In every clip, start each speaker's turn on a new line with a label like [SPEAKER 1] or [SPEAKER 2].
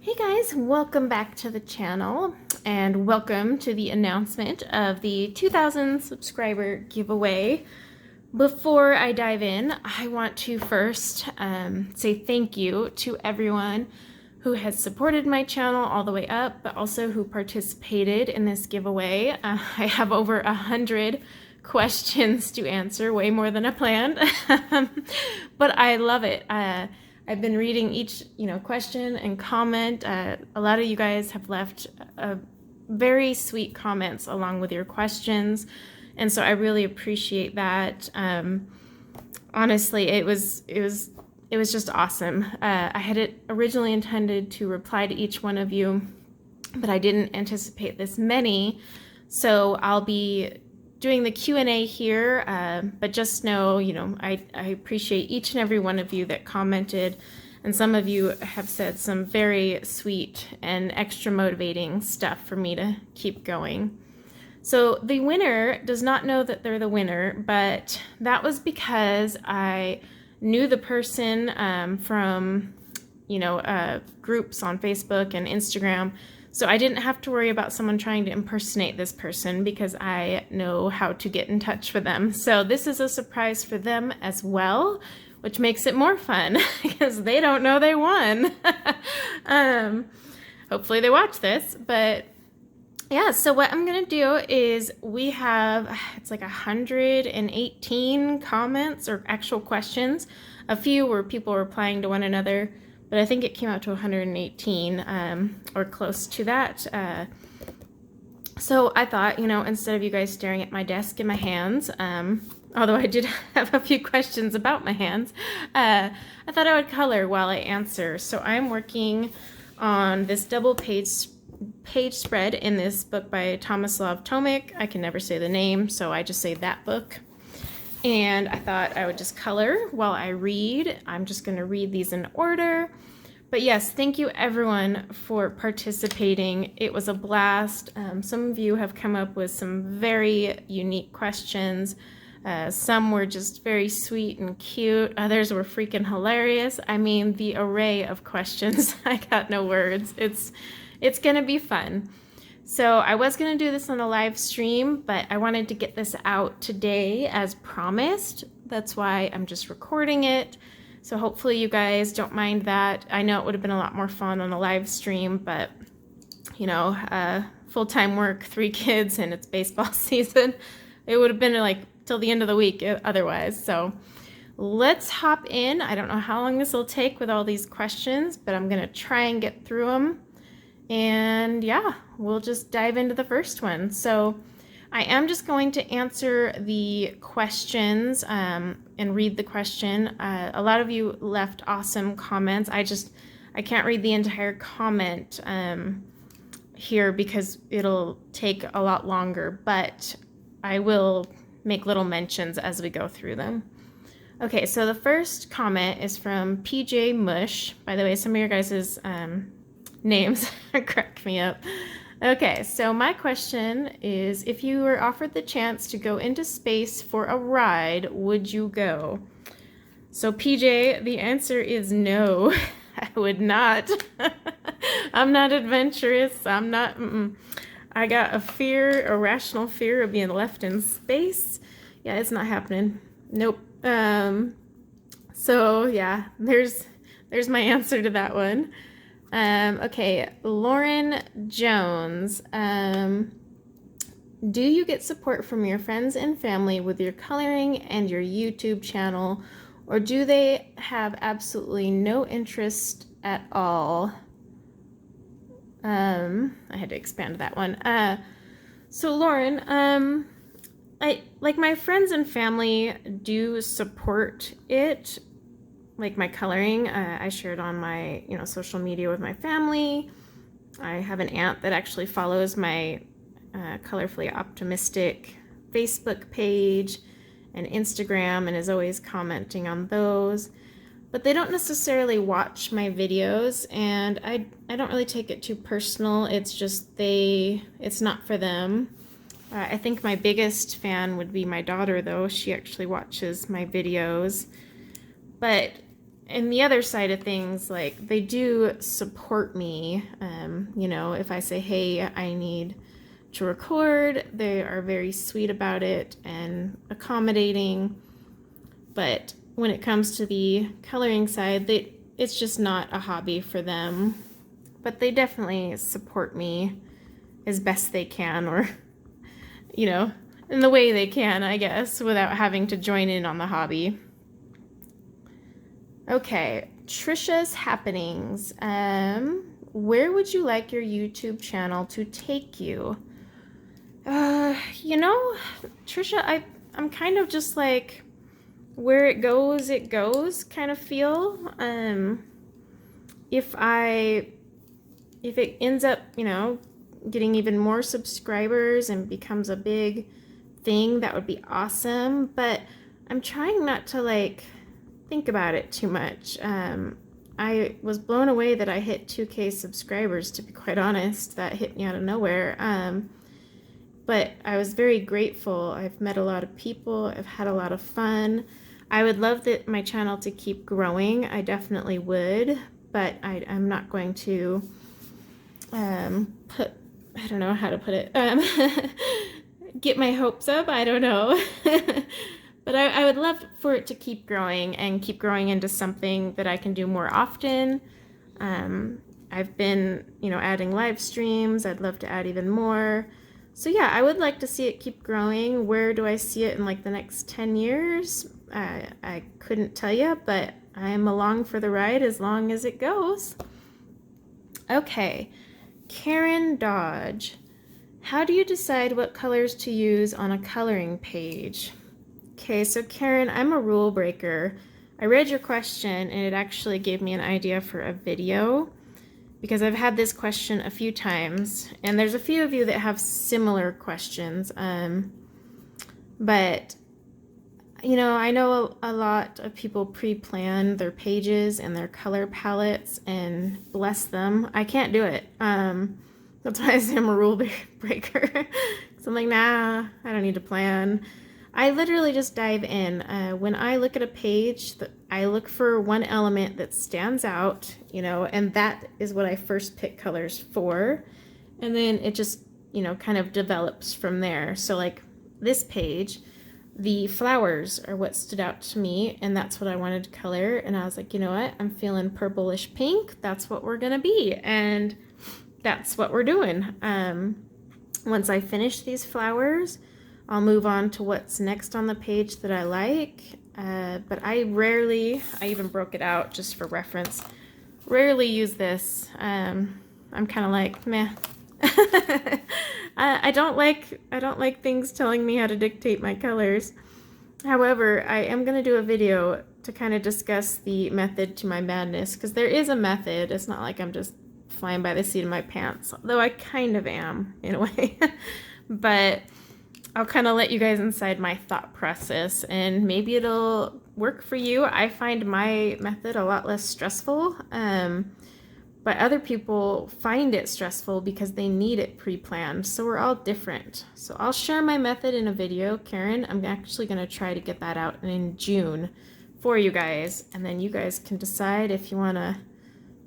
[SPEAKER 1] Hey guys, welcome back to the channel and welcome to the announcement of the 2,000 subscriber giveaway. Before I dive in, I want to first say thank you to everyone who has supported my channel all the way up, but also who participated in this giveaway. I have over 100 questions to answer, way more than I planned, but I love it. I've been reading each, question and comment. A lot of you guys have left very sweet comments along with your questions, and so I really appreciate that. Honestly, it was just awesome. I had originally intended to reply to each one of you, but I didn't anticipate this many, so I'll be doing the Q&A here, but just know, I appreciate each and every one of you that commented, and some of you have said some very sweet and extra motivating stuff for me to keep going. So the winner does not know that they're the winner, but that was because I knew the person from, groups on Facebook and Instagram. So I didn't have to worry about someone trying to impersonate this person because I know how to get in touch with them. So this is a surprise for them as well, which makes it more fun because they don't know they won. Hopefully they watch this, but yeah, so what I'm gonna do is it's like 118 comments or actual questions, a few where people were replying to one another, but I think it came out to 118 or close to that. So I thought, instead of you guys staring at my desk and my hands, although I did have a few questions about my hands, I thought I would color while I answer. So I'm working on this double page spread in this book by Tomislav Tomic. I can never say the name, so I just say that book. And I thought I would just color while I read. I'm just going to read these in order. But yes, thank you everyone for participating. It was a blast. Some of you have come up with some very unique questions. Some were just very sweet and cute. Others were freaking hilarious. I mean, the array of questions, I got no words. It's gonna be fun. So I was gonna do this on a live stream, but I wanted to get this out today as promised. That's why I'm just recording it. So hopefully you guys don't mind that. I know it would have been a lot more fun on a live stream, but full-time work, 3 kids, and it's baseball season. It would have been like till the end of the week otherwise. So let's hop in. I don't know how long this will take with all these questions, but I'm gonna try and get through them. And yeah, we'll just dive into the first one. So I am just going to answer the questions and read the question. A lot of you left awesome comments. I can't read the entire comment here because it'll take a lot longer, but I will make little mentions as we go through them. Okay, so the first comment is from PJ Mush. By the way, some of your guys' names crack me up. Okay, so my question is, if you were offered the chance to go into space for a ride, would you go? So PJ, the answer is no. I would not. I'm not adventurous. I got a irrational fear of being left in space. Yeah, it's not happening. Nope. So yeah, there's my answer to that one. Okay, Lauren Jones. Do you get support from your friends and family with your coloring and your YouTube channel, or do they have absolutely no interest at all? I had to expand that one. So Lauren, my friends and family do support it. Like my coloring, I shared on my social media with my family. I have an aunt that actually follows my Colorfully Optimistic Facebook page and Instagram and is always commenting on those. But they don't necessarily watch my videos, and I don't really take it too personal. It's just it's not for them. I think my biggest fan would be my daughter, though. She actually watches my videos. But and the other side of things, like they do support me. You know, if I say, hey, I need to record, they are very sweet about it and accommodating. But when it comes to the coloring side, it's just not a hobby for them. But they definitely support me as best they can, or, you know, in the way they can, I guess, without having to join in on the hobby. Okay, Trisha's Happenings. Where would you like your YouTube channel to take you? You know, Trisha, I'm kind of just like where it goes kind of feel. If it ends up, you know, getting even more subscribers and becomes a big thing, that would be awesome. But I'm trying not to like think about it too much. I was blown away that I hit 2K subscribers, to be quite honest. That hit me out of nowhere. But I was very grateful. I've met a lot of people. I've had a lot of fun. I would love my channel to keep growing. I definitely would, but I'm not going to I don't know how to put it, get my hopes up. I don't know. But I would love for it to keep growing and keep growing into something that I can do more often. I've been, you know, adding live streams. I'd love to add even more. So yeah, I would like to see it keep growing. Where do I see it in like the next 10 years? I couldn't tell you, but I'm along for the ride as long as it goes. Okay, Karen Dodge. How do you decide what colors to use on a coloring page? Okay, so Karen, I'm a rule breaker. I read your question and it actually gave me an idea for a video, because I've had this question a few times, and there's a few of you that have similar questions. But, you know, I know a lot of people pre-plan their pages and their color palettes, and bless them, I can't do it. That's why I say I'm a rule breaker. So I'm like, nah, I don't need to plan. I literally just dive in. When I look at a page, I look for one element that stands out, you know, and that is what I first pick colors for. And then it just, you know, kind of develops from there. So like this page, the flowers are what stood out to me, and that's what I wanted to color. And I was like, you know what? I'm feeling purplish pink. That's what we're gonna be. And that's what we're doing. Once I finish these flowers, I'll move on to what's next on the page that I like, but I even broke it out just for reference, rarely use this. I'm kind of like, meh. I don't like things telling me how to dictate my colors. However, I am going to do a video to kind of discuss the method to my madness, because there is a method. It's not like I'm just flying by the seat of my pants, though I kind of am in a way. But I'll kind of let you guys inside my thought process, and maybe it'll work for you. I find my method a lot less stressful, but other people find it stressful because they need it pre-planned. So we're all different. So I'll share my method in a video, Karen. I'm actually going to try to get that out in June for you guys, and then you guys can decide if you want to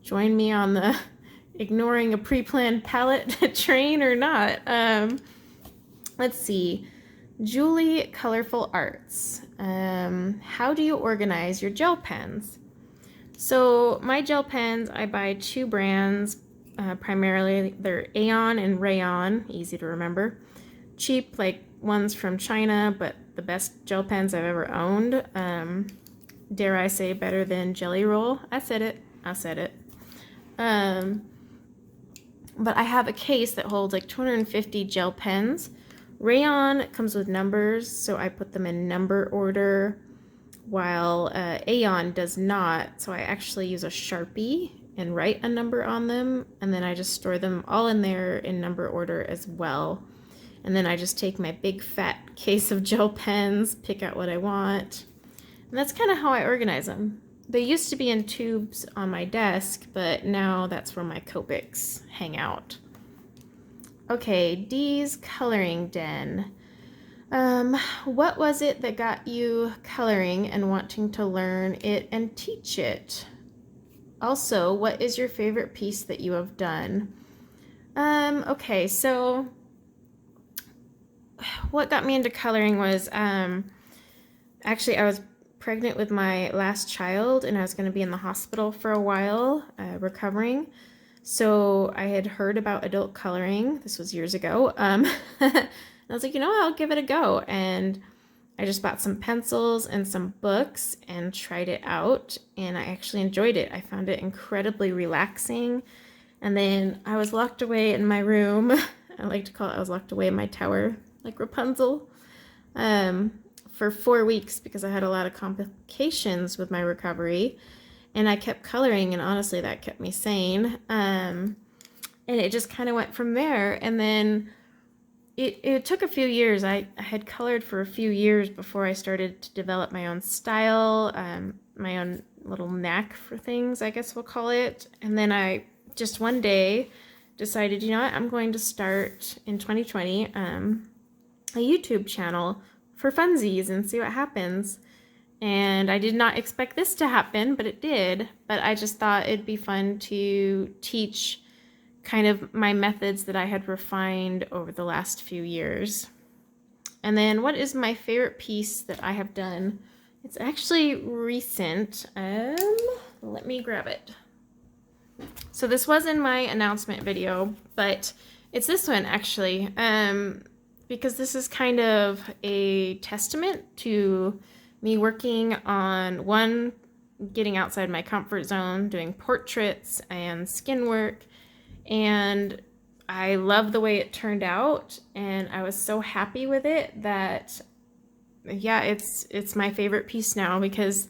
[SPEAKER 1] join me on the ignoring a pre-planned palette train or not. Let's see, Julie Colorful Arts. How do you organize your gel pens? So my gel pens, I buy two brands, primarily they're Aeon and Rayon, easy to remember. Cheap, like ones from China, but the best gel pens I've ever owned. Dare I say better than Jelly Roll? I said it. But I have a case that holds like 250 gel pens. Rayon comes with numbers, so I put them in number order, while Aeon does not. So I actually use a Sharpie and write a number on them, and then I just store them all in there in number order as well. And then I just take my big fat case of gel pens, pick out what I want, and that's kind of how I organize them. They used to be in tubes on my desk, but now that's where my Copics hang out. Okay, Dee's Coloring Den. What was it that got you coloring and wanting to learn it and teach it? Also, what is your favorite piece that you have done? Okay, so what got me into coloring was, actually I was pregnant with my last child and I was going to be in the hospital for a while, recovering. So I had heard about adult coloring. This was years ago. I was like, I'll give it a go. And I just bought some pencils and some books and tried it out. And I actually enjoyed it. I found it incredibly relaxing. And then I was locked away in my room. I like to call it, I was locked away in my tower, like Rapunzel, for 4 weeks because I had a lot of complications with my recovery. And I kept coloring, and honestly, that kept me sane. And it just kind of went from there. And then it took a few years. I had colored for a few years before I started to develop my own style, my own little knack for things, I guess we'll call it. And then I just one day decided, what, I'm going to start in 2020 a YouTube channel for funsies and see what happens. And I did not expect this to happen, but it did. But I just thought it'd be fun to teach kind of my methods that I had refined over the last few years. And then what is my favorite piece that I have done? It's actually recent. Let me grab it. So this was in my announcement video, but it's this one actually, because this is kind of a testament to me working on, one, getting outside my comfort zone, doing portraits and skin work, and I love the way it turned out, and I was so happy with it that, yeah, it's my favorite piece now because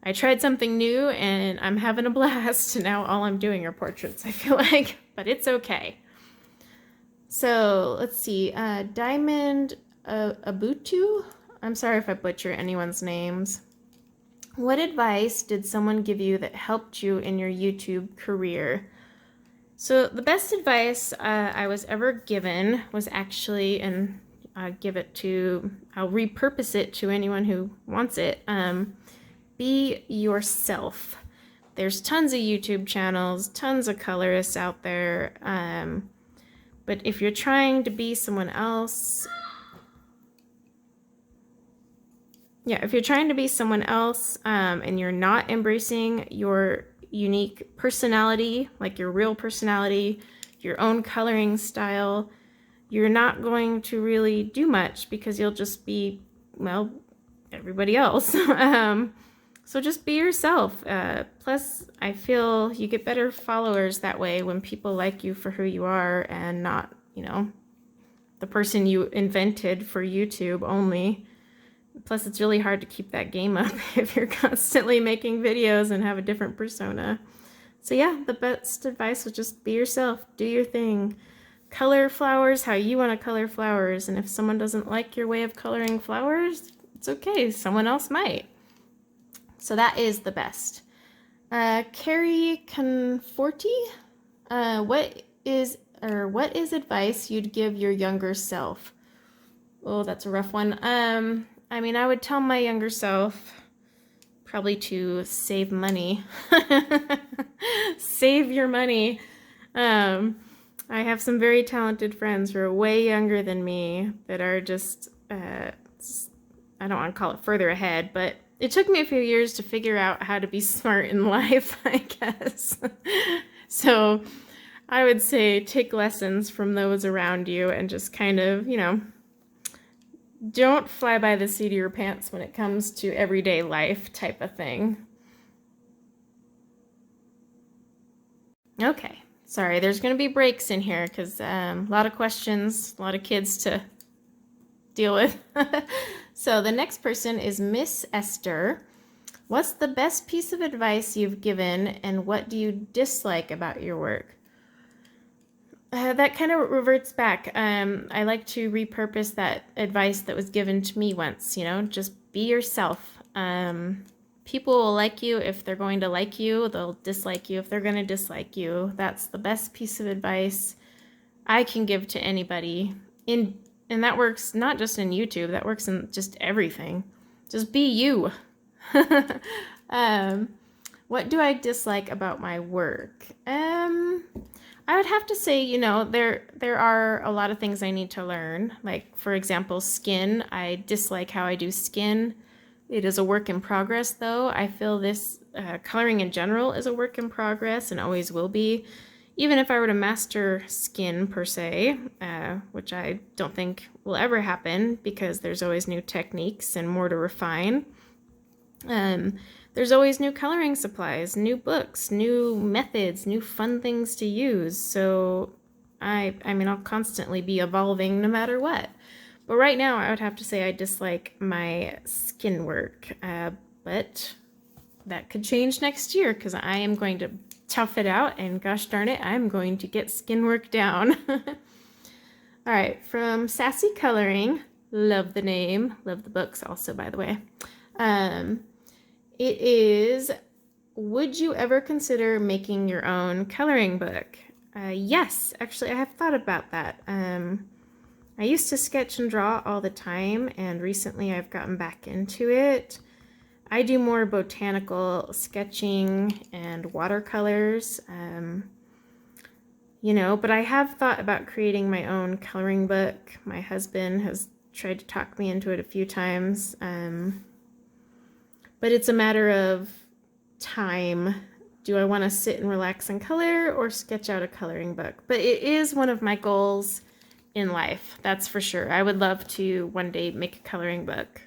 [SPEAKER 1] I tried something new and I'm having a blast. Now all I'm doing are portraits, I feel like, but it's okay. So let's see, Diamond Abutu. I'm sorry if I butcher anyone's names. What advice did someone give you that helped you in your YouTube career? So the best advice I was ever given was actually, and I'll repurpose it to anyone who wants it, be yourself. There's tons of YouTube channels, tons of colorists out there, but if you're trying to be someone else, if you're trying to be someone else and you're not embracing your unique personality, like your real personality, your own coloring style, you're not going to really do much because you'll just be, well, everybody else. So just be yourself. Plus, I feel you get better followers that way when people like you for who you are and not, the person you invented for YouTube only. Plus, it's really hard to keep that game up if you're constantly making videos and have a different persona. So yeah, the best advice was just be yourself, do your thing. Color flowers how you want to color flowers, and if someone doesn't like your way of coloring flowers, it's okay, someone else might. So that is the best. Carrie Conforti, what is advice you'd give your younger self? Oh, that's a rough one. I mean, I would tell my younger self probably to save money. Save your money. I have some very talented friends who are way younger than me that are just, I don't want to call it further ahead, but it took me a few years to figure out how to be smart in life, I guess. So I would say take lessons from those around you and just kind of, don't fly by the seat of your pants when it comes to everyday life type of thing. Okay, sorry, there's going to be breaks in here because a lot of questions, a lot of kids to deal with. So the next person is Miss Esther. What's the best piece of advice you've given and what do you dislike about your work? That kind of reverts back. I like to repurpose that advice that was given to me once, just be yourself. People will like you if they're going to like you. They'll dislike you if they're going to dislike you. That's the best piece of advice I can give to anybody. And that works not just in YouTube, that works in just everything. Just be you. um, what do I dislike about my work? I would have to say, there are a lot of things I need to learn. Like, for example, skin. I dislike how I do skin. It is a work in progress, though. I feel this coloring in general is a work in progress and always will be. Even if I were to master skin per se, which I don't think will ever happen because there's always new techniques and more to refine. There's always new coloring supplies, new books, new methods, new fun things to use. So I mean, I'll constantly be evolving no matter what. But right now, I would have to say I dislike my skin work. But that could change next year because I am going to tough it out, and gosh darn it, I'm going to get skin work down. All right, from Sassy Coloring, love the name, love the books also, by the way. It is, would you ever consider making your own coloring book? Yes, actually, I have thought about that. I used to sketch and draw all the time, and recently I've gotten back into it. I do more botanical sketching and watercolors, but I have thought about creating my own coloring book. My husband has tried to talk me into it a few times, but it's a matter of time. Do I want to sit and relax and color or sketch out a coloring book? But it is one of my goals in life, that's for sure. I would love to one day make a coloring book.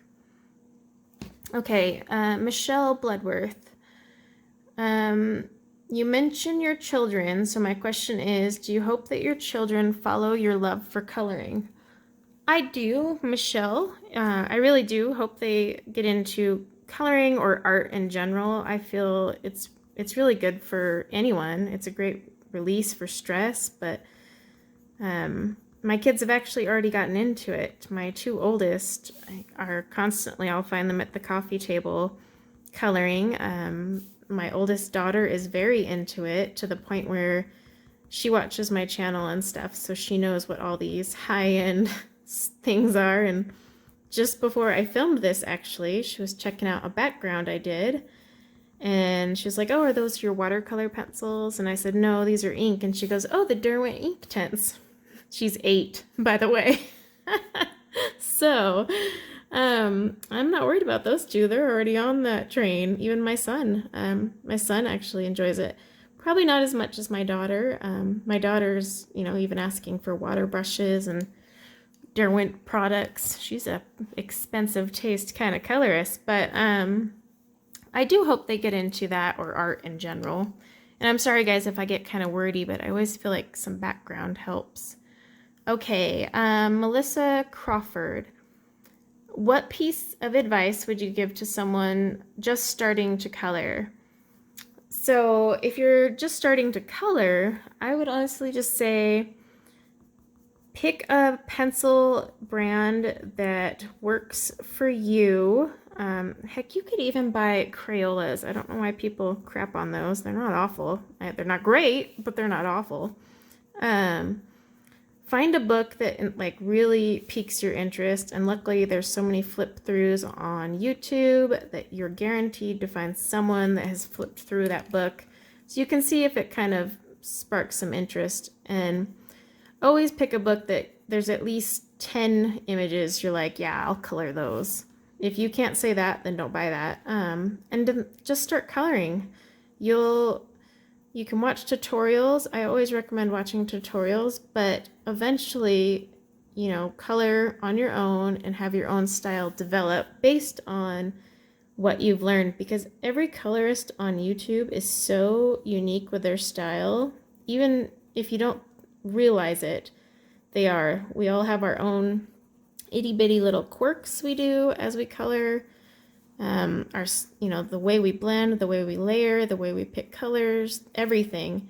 [SPEAKER 1] Okay, Michelle Bloodworth. You mentioned your children, so my question is, do you hope that your children follow your love for coloring? I do, Michelle. I really do hope they get into coloring or art in general. I feel it's really good for anyone. It's a great release for stress, but my kids have actually already gotten into it. My two oldest are constantly, I'll find them at the coffee table coloring. My oldest daughter is very into it to the point where she watches my channel and stuff, so she knows what all these high-end things are. And just before I filmed this, actually, she was checking out a background I did, and she was like, oh, are those your watercolor pencils? And I said, no, these are ink. And she goes, oh, the Derwent Inktense. She's 8, by the way. So, I'm not worried about those two. They're already on that train. Even my son. My son actually enjoys it. Probably not as much as my daughter. My daughter's, even asking for water brushes and Derwent products. She's a expensive taste kind of colorist, but I do hope they get into that or art in general. And I'm sorry, guys, if I get kind of wordy, but I always feel like some background helps. Okay, Melissa Crawford. What piece of advice would you give to someone just starting to color? So if you're just starting to color, I would honestly just say pick a pencil brand that works for you. Heck, you could even buy Crayolas. I don't know why people crap on those. They're not awful. They're not great, but they're not awful. Find a book that really piques your interest, and luckily there's so many flip throughs on YouTube that you're guaranteed to find someone that has flipped through that book, so you can see if it kind of sparks some interest. And always pick a book that there's at least 10 images you're like, yeah, I'll color those. If you can't say that, then don't buy that. And just start coloring. You can watch tutorials. I always recommend watching tutorials, but eventually, color on your own and have your own style develop based on what you've learned, because every colorist on YouTube is so unique with their style. Even if you don't realize it, they are. We all have our own itty bitty little quirks we do as we color. The way we blend, the way we layer, the way we pick colors, everything.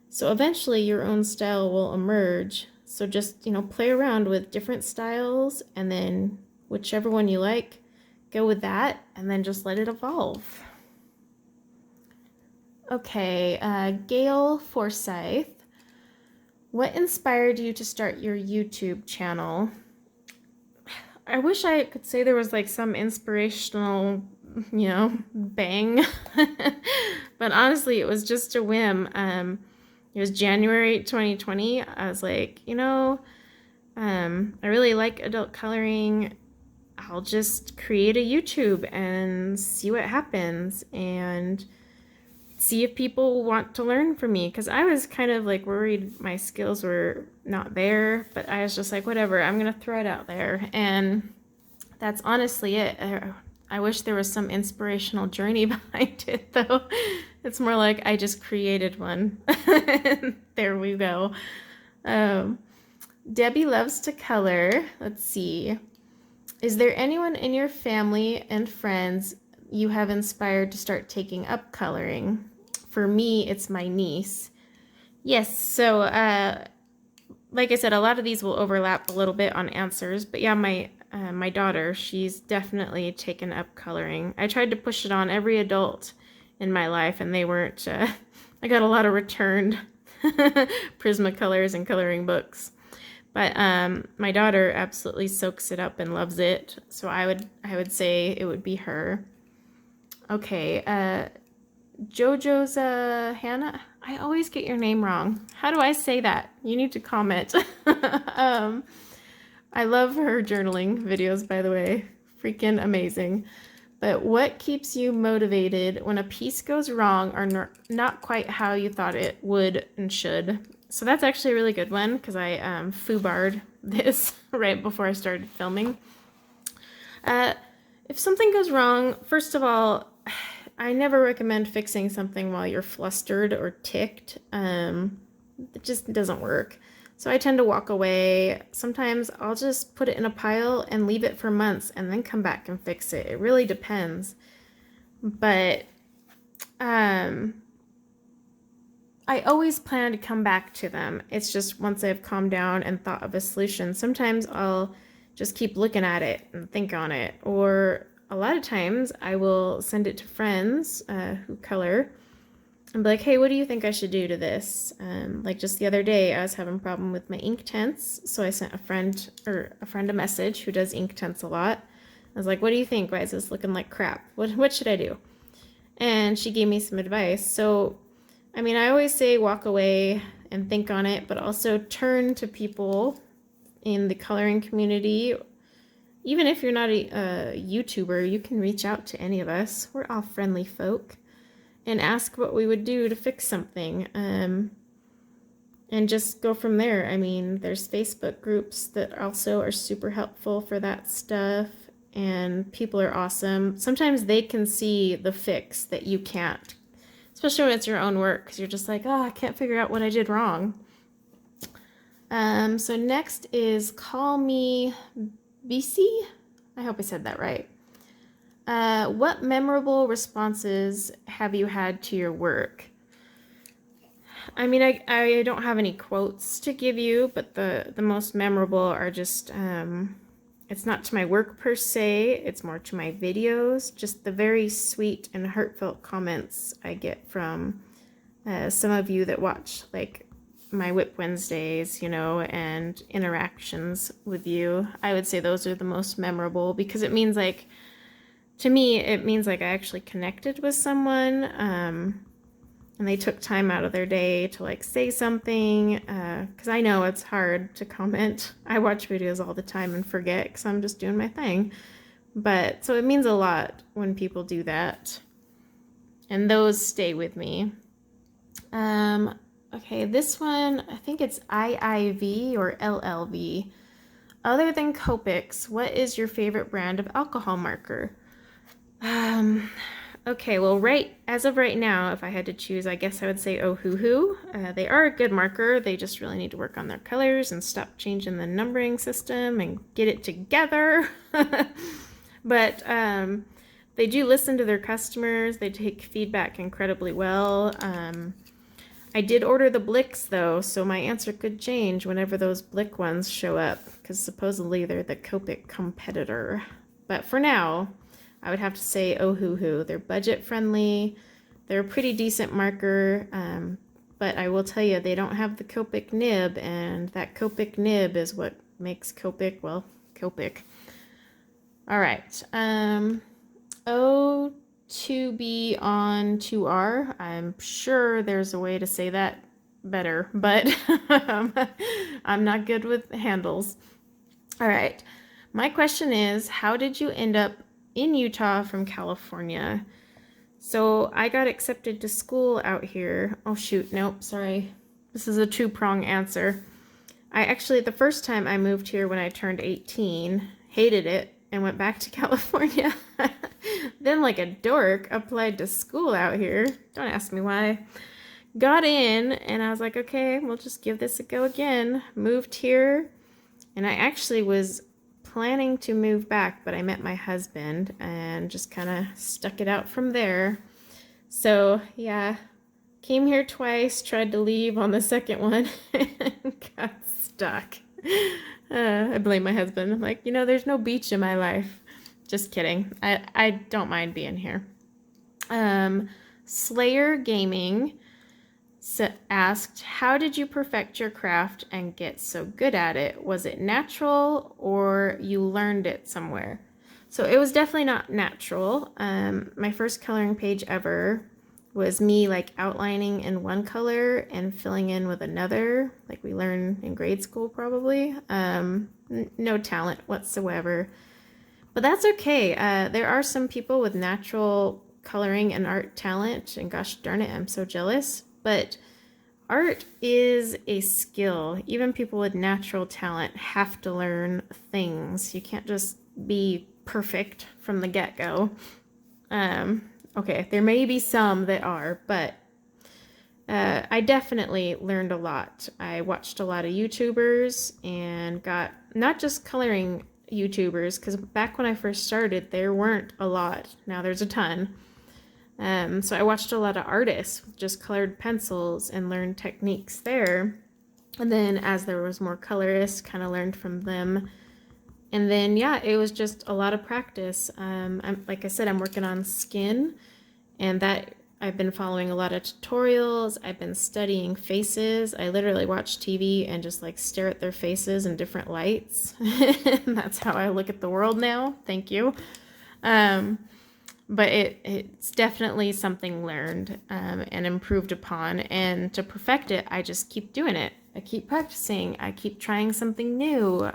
[SPEAKER 1] So eventually your own style will emerge. So just, play around with different styles, and then whichever one you like, go with that, and then just let it evolve. Okay, Gail Forsyth. What inspired you to start your YouTube channel? I wish I could say there was like some inspirational, bang. But honestly, it was just a whim. It was January 2020. I was like, I really like adult coloring. I'll just create a YouTube and see what happens and see if people want to learn from me. Because I was kind of like worried my skills were not there, but I was just like, whatever, I'm going to throw it out there. And that's honestly it. I wish there was some inspirational journey behind it, though. It's more like I just created one. There we go. Um, Debbie loves to color. Let's see. Is there anyone in your family and friends you have inspired to start taking up coloring? For me, it's my niece. Yes, so like I said, a lot of these will overlap a little bit on answers, but yeah, my daughter, she's definitely taken up coloring. I tried to push it on every adult in my life, and they weren't. I got a lot of returned Prismacolors and coloring books. But my daughter absolutely soaks it up and loves it. So I would say it would be her. Okay, JoJo's Hannah. I always get your name wrong. How do I say that? You need to comment. I love her journaling videos, by the way. Freaking amazing. But what keeps you motivated when a piece goes wrong or not quite how you thought it would and should? So that's actually a really good one because I foobarred this right before I started filming. If something goes wrong, first of all, I never recommend fixing something while you're flustered or ticked. It just doesn't work. So I tend to walk away. Sometimes I'll just put it in a pile and leave it for months and then come back and fix it. It really depends. But I always plan to come back to them. It's just once I've calmed down and thought of a solution. Sometimes I'll just keep looking at it and think on it. Or a lot of times I will send it to friends who color and be like, hey, what do you think I should do to this? Like just the other day, I was having a problem with my Inktense. So I sent a friend a message who does Inktense a lot. I was like, what do you think? Why is this looking like crap? What should I do? And she gave me some advice. So I mean, I always say walk away and think on it, but also turn to people in the coloring community. Even if you're not a YouTuber, you can reach out to any of us. We're all friendly folk. And ask what we would do to fix something. And just go from there. I mean, there's Facebook groups that also are super helpful for that stuff. And people are awesome. Sometimes they can see the fix that you can't. Especially when it's your own work, because you're just like, oh, I can't figure out what I did wrong. So next is Call Me BC. I hope I said that right. What memorable responses have you had to your work? I mean, I don't have any quotes to give you, but the most memorable are just, it's not to my work per se, it's more to my videos, just the very sweet and heartfelt comments I get from some of you that watch, like my Whip Wednesdays, and interactions with you. I would say those are the most memorable because it means like, to me, it means like I actually connected with someone, and they took time out of their day to like say something, because I know it's hard to comment. I watch videos all the time and forget because I'm just doing my thing. But so it means a lot when people do that, and those stay with me. Okay, this one, I think it's IIV or LLV. Other than Copics, what is your favorite brand of alcohol marker? Okay, well, as of right now, if I had to choose, I guess I would say Ohuhu. They are a good marker. They just really need to work on their colors and stop changing the numbering system and get it together. But they do listen to their customers. They take feedback incredibly well. I did order the Blicks, though, so my answer could change whenever those Blick ones show up, because supposedly they're the Copic competitor. But for now, I would have to say Ohuhu. They're budget friendly. They're a pretty decent marker, but I will tell you, they don't have the Copic nib, and that Copic nib is what makes Copic, well, Copic. All right. O to B on 2R. I'm sure there's a way to say that better, but I'm not good with handles. All right. My question is, how did you end up in Utah from California? So I got accepted to school out here. Oh shoot, nope, sorry. This is a two-prong answer. I actually, the first time I moved here when I turned 18, hated it and went back to California. Then, like a dork, applied to school out here. Don't ask me why. Got in, and I was like, okay, we'll just give this a go again. Moved here, and I actually was planning to move back, but I met my husband and just kind of stuck it out from there. So, yeah, came here twice, tried to leave on the second one, and got stuck. I blame my husband. I'm like, there's no beach in my life. Just kidding. I don't mind being here. Slayer Gaming asked, how did you perfect your craft and get so good at it? Was it natural or you learned it somewhere? So it was definitely not natural. My first coloring page ever was me like outlining in one color and filling in with another, like we learn in grade school probably. No talent whatsoever. But that's okay. There are some people with natural coloring and art talent, and gosh darn it, I'm so jealous. But art is a skill. Even people with natural talent have to learn things. You can't just be perfect from the get-go. Okay, there may be some that are, but I definitely learned a lot. I watched a lot of YouTubers and got not just coloring YouTubers, because back when I first started, there weren't a lot. Now there's a ton. So I watched a lot of artists with just colored pencils and learned techniques there. And then as there was more colorists, kind of learned from them. And then, yeah, it was just a lot of practice. Like I said, I'm working on skin, and that I've been following a lot of tutorials. I've been studying faces. I literally watch TV and just like stare at their faces in different lights. That's how I look at the world now. Thank you. But it's definitely something learned and improved upon. And to perfect it, I just keep doing it. I keep practicing. I keep trying something new.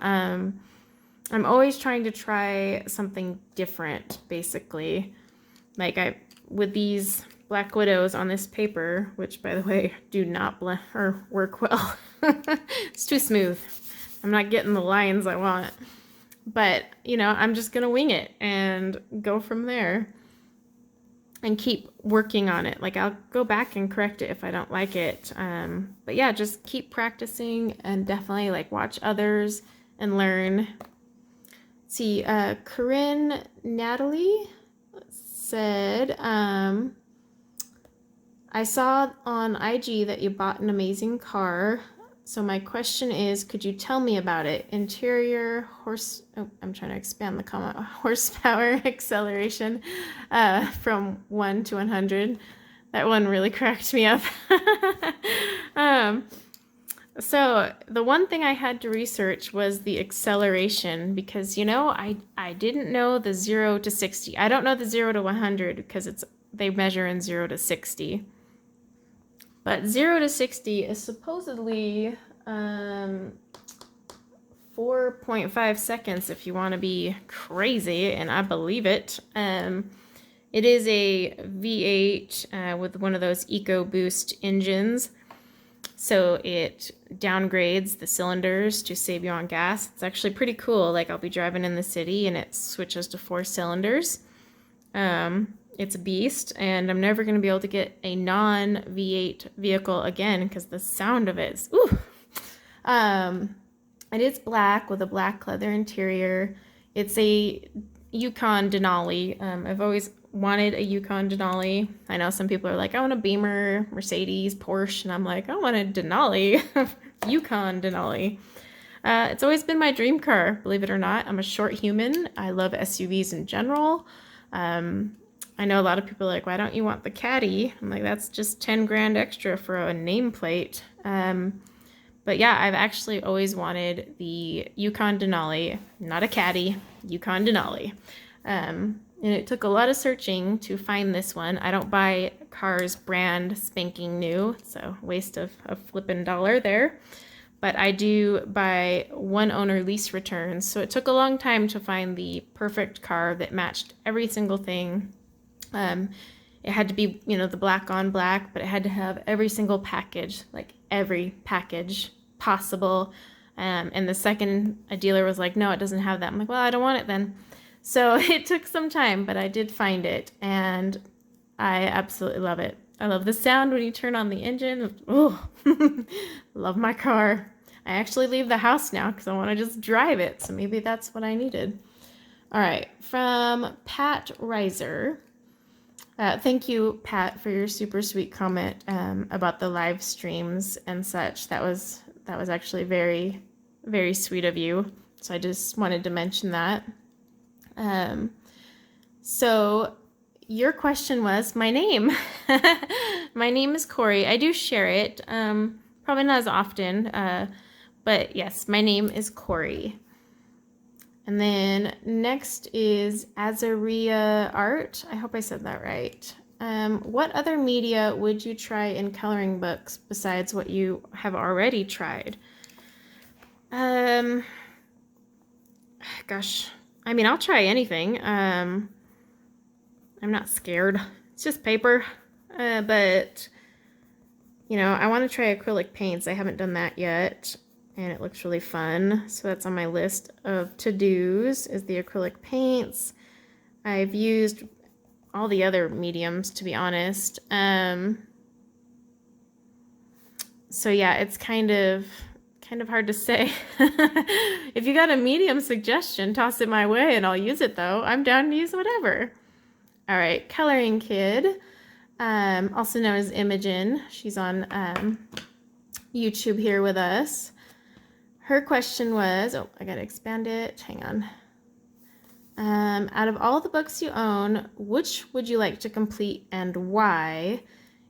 [SPEAKER 1] I'm always trying to try something different, basically. Like with these Black Widows on this paper, which by the way do not blend or work well. It's too smooth. I'm not getting the lines I want. But, I'm just going to wing it and go from there and keep working on it. Like I'll go back and correct it if I don't like it. But yeah, just keep practicing and definitely like watch others and learn. Let's see, Corinne Natalie said, I saw on IG that you bought an amazing car. So my question is, could you tell me about it? Interior, I'm trying to expand the comment, horsepower, acceleration, from 1 to 100. That one really cracked me up. So the one thing I had to research was the acceleration because, I didn't know the 0 to 60. I don't know the 0 to 100 because they measure in 0 to 60. But 0 to 60 is supposedly 4.5 seconds if you want to be crazy, and I believe it. It is a V8 with one of those EcoBoost engines. So it downgrades the cylinders to save you on gas. It's actually pretty cool. Like I'll be driving in the city and it switches to 4 cylinders. It's a beast, and I'm never going to be able to get a non-V8 vehicle again because the sound of it is, ooh. And it's black with a black leather interior. It's a Yukon Denali. I've always wanted a Yukon Denali. I know some people are like, I want a Beamer, Mercedes, Porsche, and I'm like, I want a Denali, Yukon Denali. It's always been my dream car, believe it or not. I'm a short human. I love SUVs in general. I know a lot of people are like, why don't you want the Caddy? I'm like, that's just 10 grand extra for a nameplate. But yeah, I've actually always wanted the Yukon Denali, not a caddy, Yukon Denali. And it took a lot of searching to find this one. I don't buy cars brand spanking new, so waste of a flippin' dollar there. But I do buy one owner lease returns, so it took a long time to find the perfect car that matched every single thing. It had to be, you know, the black on black, but it had to have every single package, like every package possible. And the second a dealer was like, no, it doesn't have that. I'm like, well, I don't want it then. So it took some time, but I did find it, and I absolutely love it. I love the sound when you turn on the engine. Oh, love my car. I actually leave the house now because I want to just drive it, so maybe that's what I needed. All right, from Pat Reiser. Thank you, Pat, for your super sweet comment about the live streams and such. That was actually very, very sweet of you. So I just wanted to mention that. So your question was my name. My name is Corey. I do share it, probably not as often, but yes, my name is Corey. And then next is Azaria Art. I hope I said that right. What other media would you try in coloring books besides what you have already tried? Gosh, I mean, I'll try anything. I'm not scared. It's just paper. But, you know, I want to try acrylic paints. I haven't done that yet, and it looks really fun. So that's on my list of to-dos, is the acrylic paints. I've used all the other mediums, to be honest. So yeah, it's kind of hard to say. If you got a medium suggestion, toss it my way and I'll use it though. I'm down to use whatever. All right, Coloring Kid, also known as Imogen. She's on YouTube here with us. Her question was, oh, I gotta expand it, hang on. Out of all the books you own, which would you like to complete and why?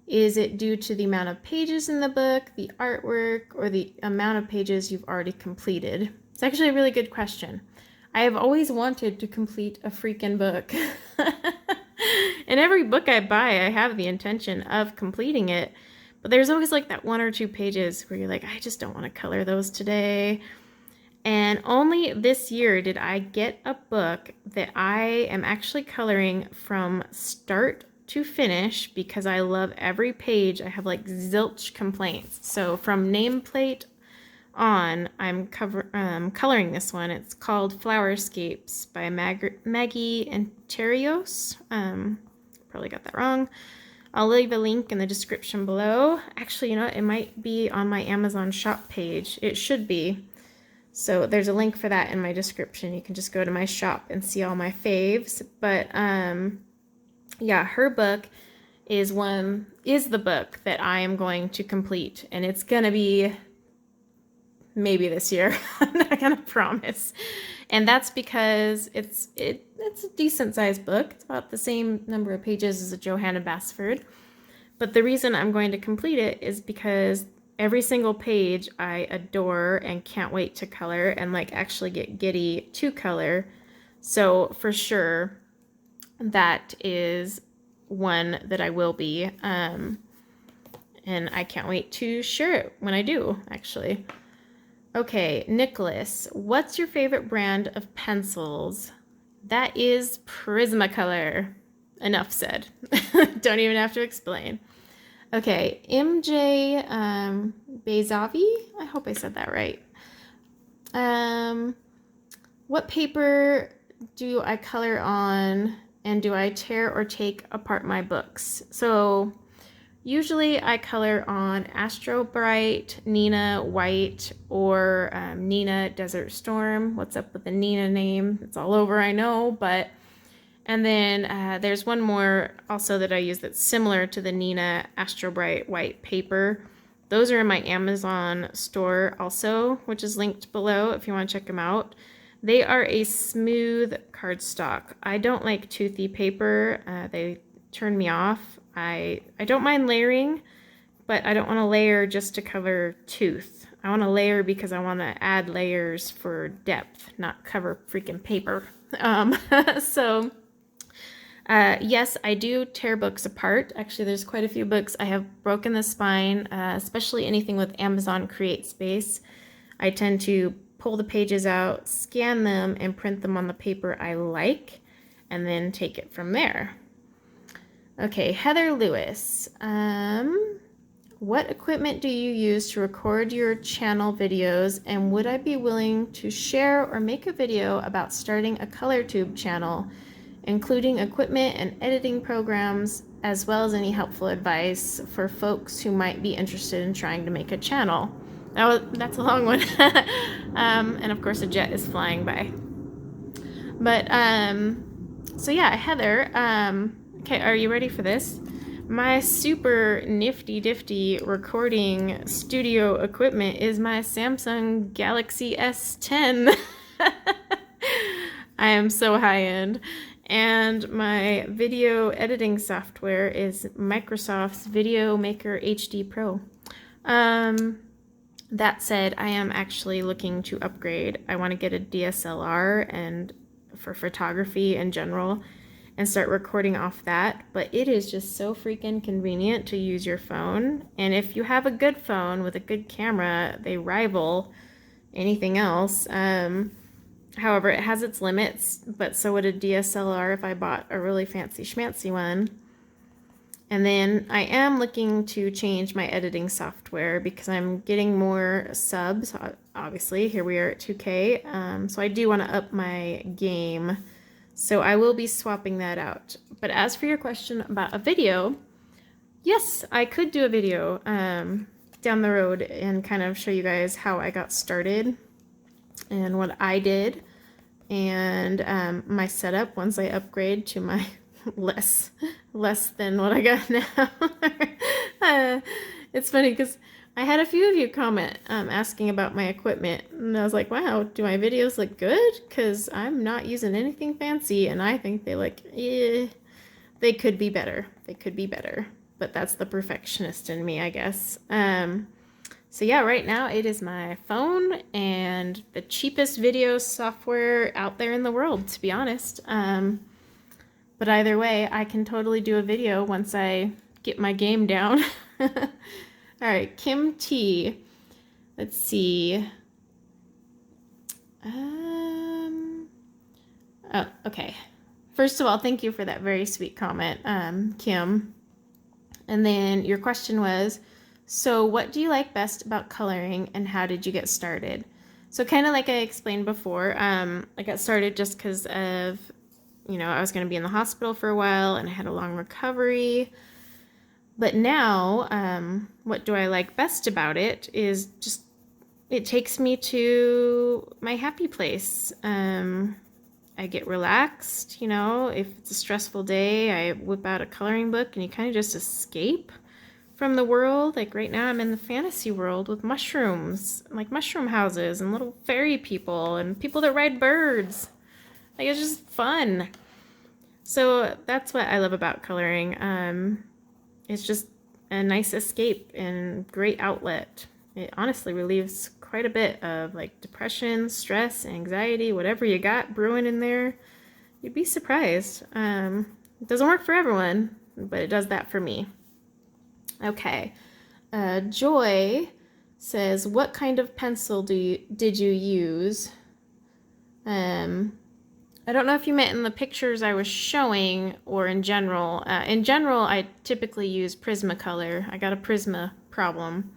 [SPEAKER 1] Is it due to the amount of pages in the book, the artwork, or the amount of pages you've already completed? It's actually a really good question. I have always wanted to complete a freaking book. And every book I buy, I have the intention of completing it. But there's always like that 1 or 2 pages where you're like, I just don't want to color those today. And only this year did I get a book that I am actually coloring from start to finish because I love every page. I have like zilch complaints. So from nameplate on, I'm coloring this one. It's called Flowerscapes by Maggie Anterios. Probably got that wrong. I'll leave a link in the description below. Actually, you know what? It might be on my Amazon shop page. It should be. So there's a link for that in my description. You can just go to my shop and see all my faves. But yeah, her book is the book that I am going to complete, and it's gonna be maybe this year. I'm not gonna promise. And that's because it's a decent sized book. It's about the same number of pages as a Johanna Basford. But the reason I'm going to complete it is because every single page I adore and can't wait to color and like actually get giddy to color. So for sure, that is one that I will be. And I can't wait to share it when I do, actually. Okay, Nicholas, what's your favorite brand of pencils? That is Prismacolor. Enough said. Don't even have to explain. Okay, MJ Bezavi, I hope I said that right. What paper do I color on, and do I tear or take apart my books? So usually I color on Astro Bright, Nina White, or Nina Desert Storm. What's up with the Nina name? It's all over, I know, but... And then there's one more also that I use that's similar to the Nina Astro Bright white paper. Those are in my Amazon store also, which is linked below if you want to check them out. They are a smooth cardstock. I don't like toothy paper. They turn me off. I don't mind layering, but I don't want to layer just to cover tooth. I want to layer because I want to add layers for depth, not cover freaking paper. So yes, I do tear books apart. Actually, there's quite a few books I have broken the spine, especially anything with Amazon CreateSpace. I tend to pull the pages out, scan them, and print them on the paper I like, and then take it from there. Okay, Heather Lewis. What equipment do you use to record your channel videos, and would I be willing to share or make a video about starting a ColorTube channel, including equipment and editing programs, as well as any helpful advice for folks who might be interested in trying to make a channel? That's a long one. And of course a jet is flying by. But so yeah, Heather, okay, are you ready for this? My super nifty difty recording studio equipment is my Samsung Galaxy S10. I am so high end. And my video editing software is Microsoft's Video Maker HD Pro. That said, I am actually looking to upgrade. I want to get a DSLR and for photography in general and start recording off that, but it is just so freaking convenient to use your phone. And if you have a good phone with a good camera, they rival anything else. However, it has its limits, but so would a DSLR if I bought a really fancy schmancy one. And then I am looking to change my editing software because I'm getting more subs. Obviously, here we are at 2K. So I do want to up my game. So I will be swapping that out. But as for your question about a video, yes, I could do a video down the road and kind of show you guys how I got started and what I did and my setup once I upgrade to my less than what I got now. It's funny because I had a few of you comment asking about my equipment, and I was like, wow, do my videos look good? Because I'm not using anything fancy, and I think they look, they could be better. They could be better, but that's the perfectionist in me, I guess. So yeah, right now it is my phone and the cheapest video software out there in the world, to be honest. But either way, I can totally do a video once I get my game down. All right, Kim T. Let's see. Oh, okay. First of all, thank you for that very sweet comment, Kim. And then your question was, so what do you like best about coloring and how did you get started? So kind of like I explained before, I got started just because of, I was going to be in the hospital for a while and I had a long recovery. But now, what do I like best about it is just, it takes me to my happy place. I get relaxed, if it's a stressful day, I whip out a coloring book and you kind of just escape from the world. Like right now I'm in the fantasy world with mushrooms, like mushroom houses and little fairy people and people that ride birds. Like it's just fun. So that's what I love about coloring. It's just a nice escape and great outlet. It honestly relieves quite a bit of like depression, stress, anxiety, whatever you got brewing in there. You'd be surprised. It doesn't work for everyone, but it does that for me. Okay. Joy says, what kind of pencil did you use? I don't know if you meant in the pictures I was showing or in general. In general, I typically use Prismacolor. I got a Prisma problem.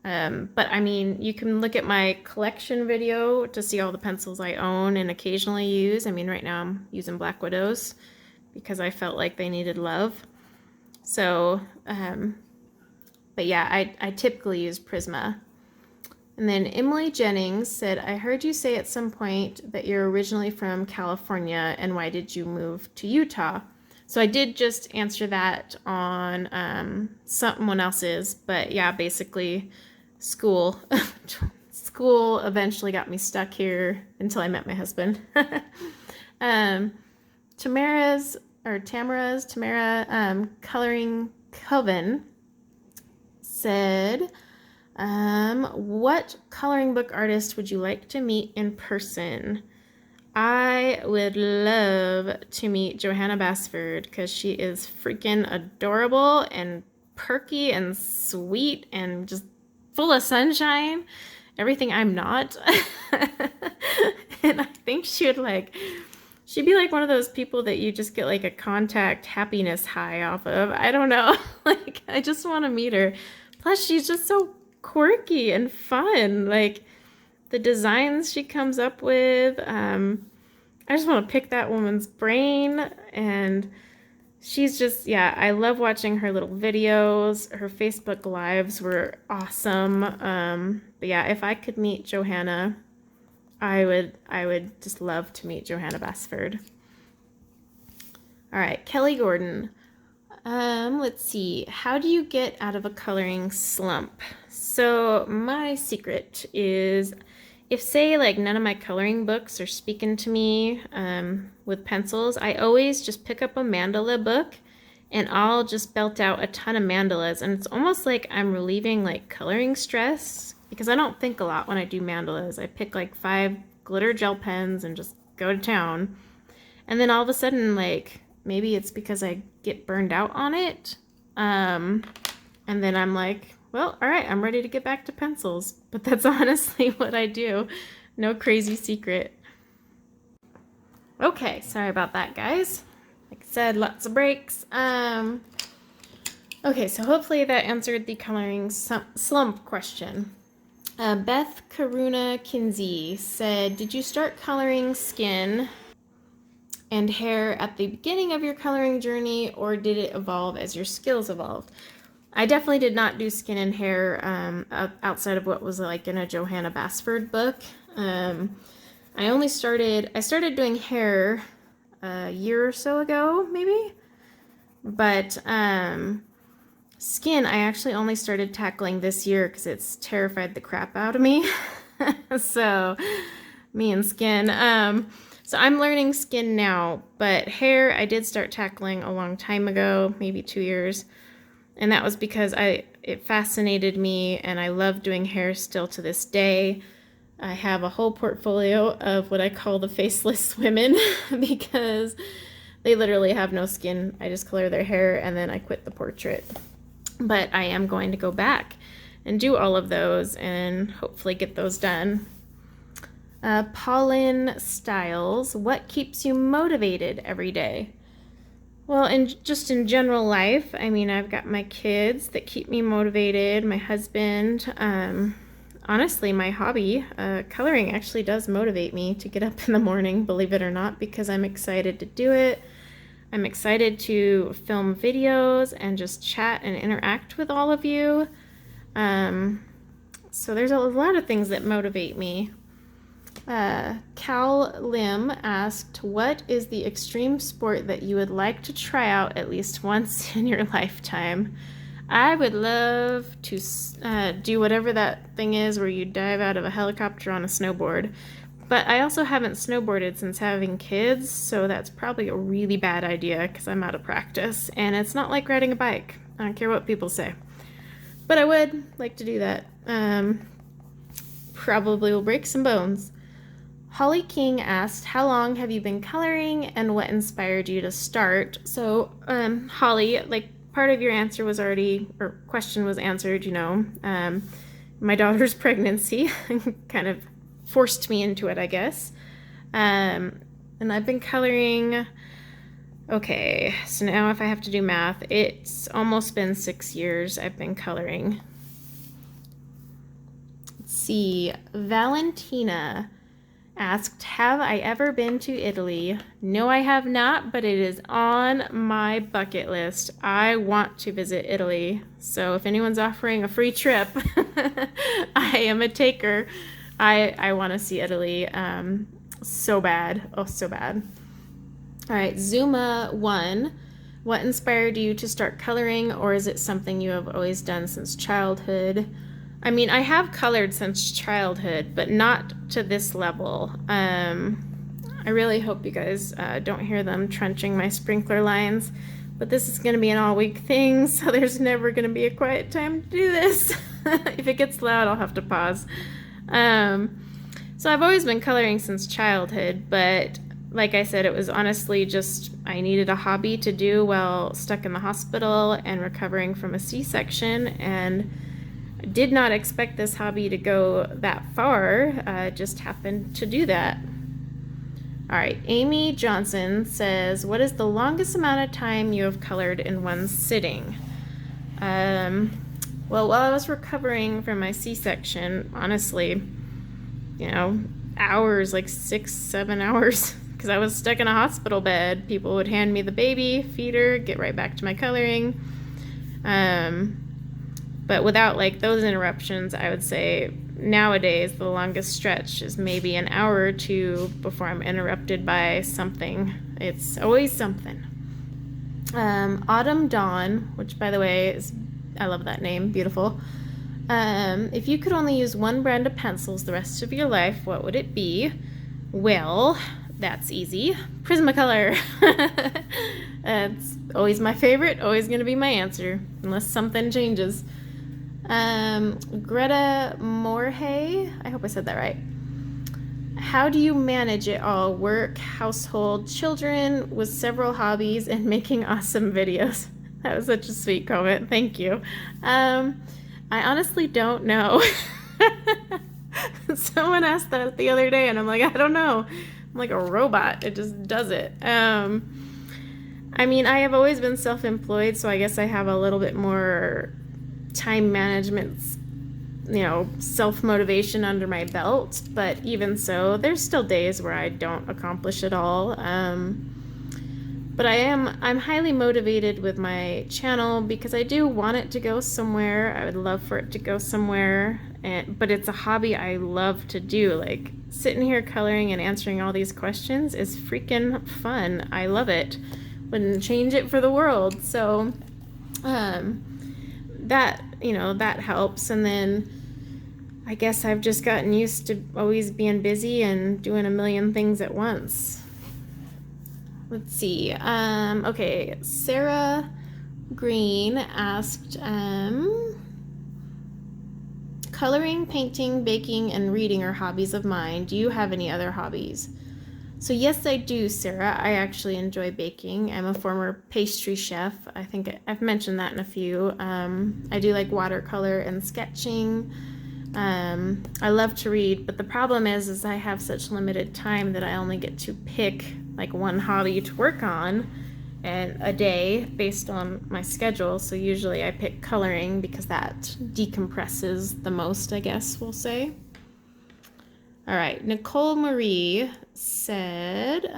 [SPEAKER 1] But I mean, you can look at my collection video to see all the pencils I own and occasionally use. I mean, right now I'm using Black Widows because I felt like they needed love. So, but yeah, I typically use Prisma. And then Emily Jennings said, I heard you say at some point that you're originally from California, and why did you move to Utah? So I did just answer that on someone else's, but yeah, basically school. School eventually got me stuck here until I met my husband. Tamara Coloring Coven said, What coloring book artist would you like to meet in person? I would love to meet Johanna Basford because she is freaking adorable and perky and sweet and just full of sunshine. Everything I'm not. And I think she'd be like one of those people that you just get like a contact happiness high off of. I don't know. Like, I just want to meet her. Plus, she's just so quirky and fun. Like, the designs she comes up with. I just want to pick that woman's brain. And she's just, yeah, I love watching her little videos. Her Facebook lives were awesome. But yeah, if I could meet Johanna, I would just love to meet Johanna Basford. All right, Kelly Gordon. Let's see. How do you get out of a coloring slump? So my secret is, if say like none of my coloring books are speaking to me with pencils, I always just pick up a mandala book and I'll just belt out a ton of mandalas. And it's almost like I'm relieving like coloring stress because I don't think a lot when I do mandalas. I pick like 5 glitter gel pens and just go to town. And then all of a sudden, like, maybe it's because I get burned out on it. And then I'm like, well, all right, I'm ready to get back to pencils. But that's honestly what I do. No crazy secret. Okay, sorry about that, guys. Like I said, lots of breaks. Okay, so hopefully that answered the coloring slump question. Beth Karuna Kinsey said, did you start coloring skin and hair at the beginning of your coloring journey, or did it evolve as your skills evolved? I definitely did not do skin and hair outside of what was like in a Johanna Basford book. I started doing hair a year or so ago, maybe. But skin, I actually only started tackling this year because it's terrified the crap out of me. So, me and skin. So I'm learning skin now, but hair I did start tackling a long time ago, maybe 2 years. And that was because it fascinated me and I love doing hair still to this day. I have a whole portfolio of what I call the faceless women because they literally have no skin. I just color their hair and then I quit the portrait. But I am going to go back and do all of those and hopefully get those done. Pauline Styles, what keeps you motivated every day? Well, just in general life, I mean, I've got my kids that keep me motivated, my husband. Honestly, my hobby, coloring, actually does motivate me to get up in the morning, believe it or not, because I'm excited to do it. I'm excited to film videos and just chat and interact with all of you. So there's a lot of things that motivate me. Cal Lim asked, what is the extreme sport that you would like to try out at least once in your lifetime? I would love to do whatever that thing is where you dive out of a helicopter on a snowboard. But I also haven't snowboarded since having kids, so that's probably a really bad idea because I'm out of practice. And it's not like riding a bike. I don't care what people say. But I would like to do that. Probably will break some bones. Holly King asked, how long have you been coloring and what inspired you to start? So, Holly, like part of your answer was already, or question was answered, you know. My daughter's pregnancy kind of forced me into it, I guess. And I've been coloring, okay, so now if I have to do math, it's almost been 6 years I've been coloring. Let's see, Valentina asked, have I ever been to Italy? No, I have not, but it is on my bucket list. I want to visit Italy. So if anyone's offering a free trip, I am a taker. I want to see Italy so bad. Oh, so bad. All right, Zuma1. What inspired you to start coloring, or is it something you have always done since childhood? I mean, I have colored since childhood, but not to this level. I really hope you guys don't hear them trenching my sprinkler lines. But this is going to be an all-week thing, so there's never going to be a quiet time to do this. If it gets loud, I'll have to pause. So I've always been coloring since childhood, but like I said, it was honestly just I needed a hobby to do while stuck in the hospital and recovering from a C-section, and did not expect this hobby to go that far. Just happened to do that. All right, Amy Johnson says, what is the longest amount of time you have colored in one sitting? Well, while I was recovering from my C-section, honestly, hours, like 6-7 hours, because I was stuck in a hospital bed. People would hand me the baby, feed her, get right back to my coloring. But without like those interruptions, I would say nowadays the longest stretch is maybe an hour or two before I'm interrupted by something. It's always something. Autumn Dawn, which by the way is, I love that name, beautiful. If you could only use one brand of pencils the rest of your life, what would it be? Well, that's easy. Prismacolor. It's always my favorite, always going to be my answer, unless something changes. Greta Morhay, I hope I said that right. How do you manage it all? Work, household, children, with several hobbies, and making awesome videos. That was such a sweet comment. Thank you. I honestly don't know. Someone asked that the other day, and I'm like, I don't know. I'm like a robot. It just does it. I mean, I have always been self-employed, so I guess I have a little bit more time management, self-motivation under my belt. But even so, there's still days where I don't accomplish it all. But I'm highly motivated with my channel because I do want it to go somewhere. I would love for it to go somewhere, but it's a hobby I love to do. Like sitting here coloring and answering all these questions is freaking fun. I love it. Wouldn't change it for the world. So that helps. And then I guess I've just gotten used to always being busy and doing a million things at once. Let's see. Okay, Sarah Green asked, coloring, painting, baking, and reading are hobbies of mine. Do you have any other hobbies? So yes, I do, Sarah. I actually enjoy baking. I'm a former pastry chef. I think I've mentioned that in a few. I do like watercolor and sketching. I love to read, but the problem is I have such limited time that I only get to pick like one hobby to work on and a day based on my schedule. So usually I pick coloring because that decompresses the most, I guess we'll say. All right, Nicole Marie said,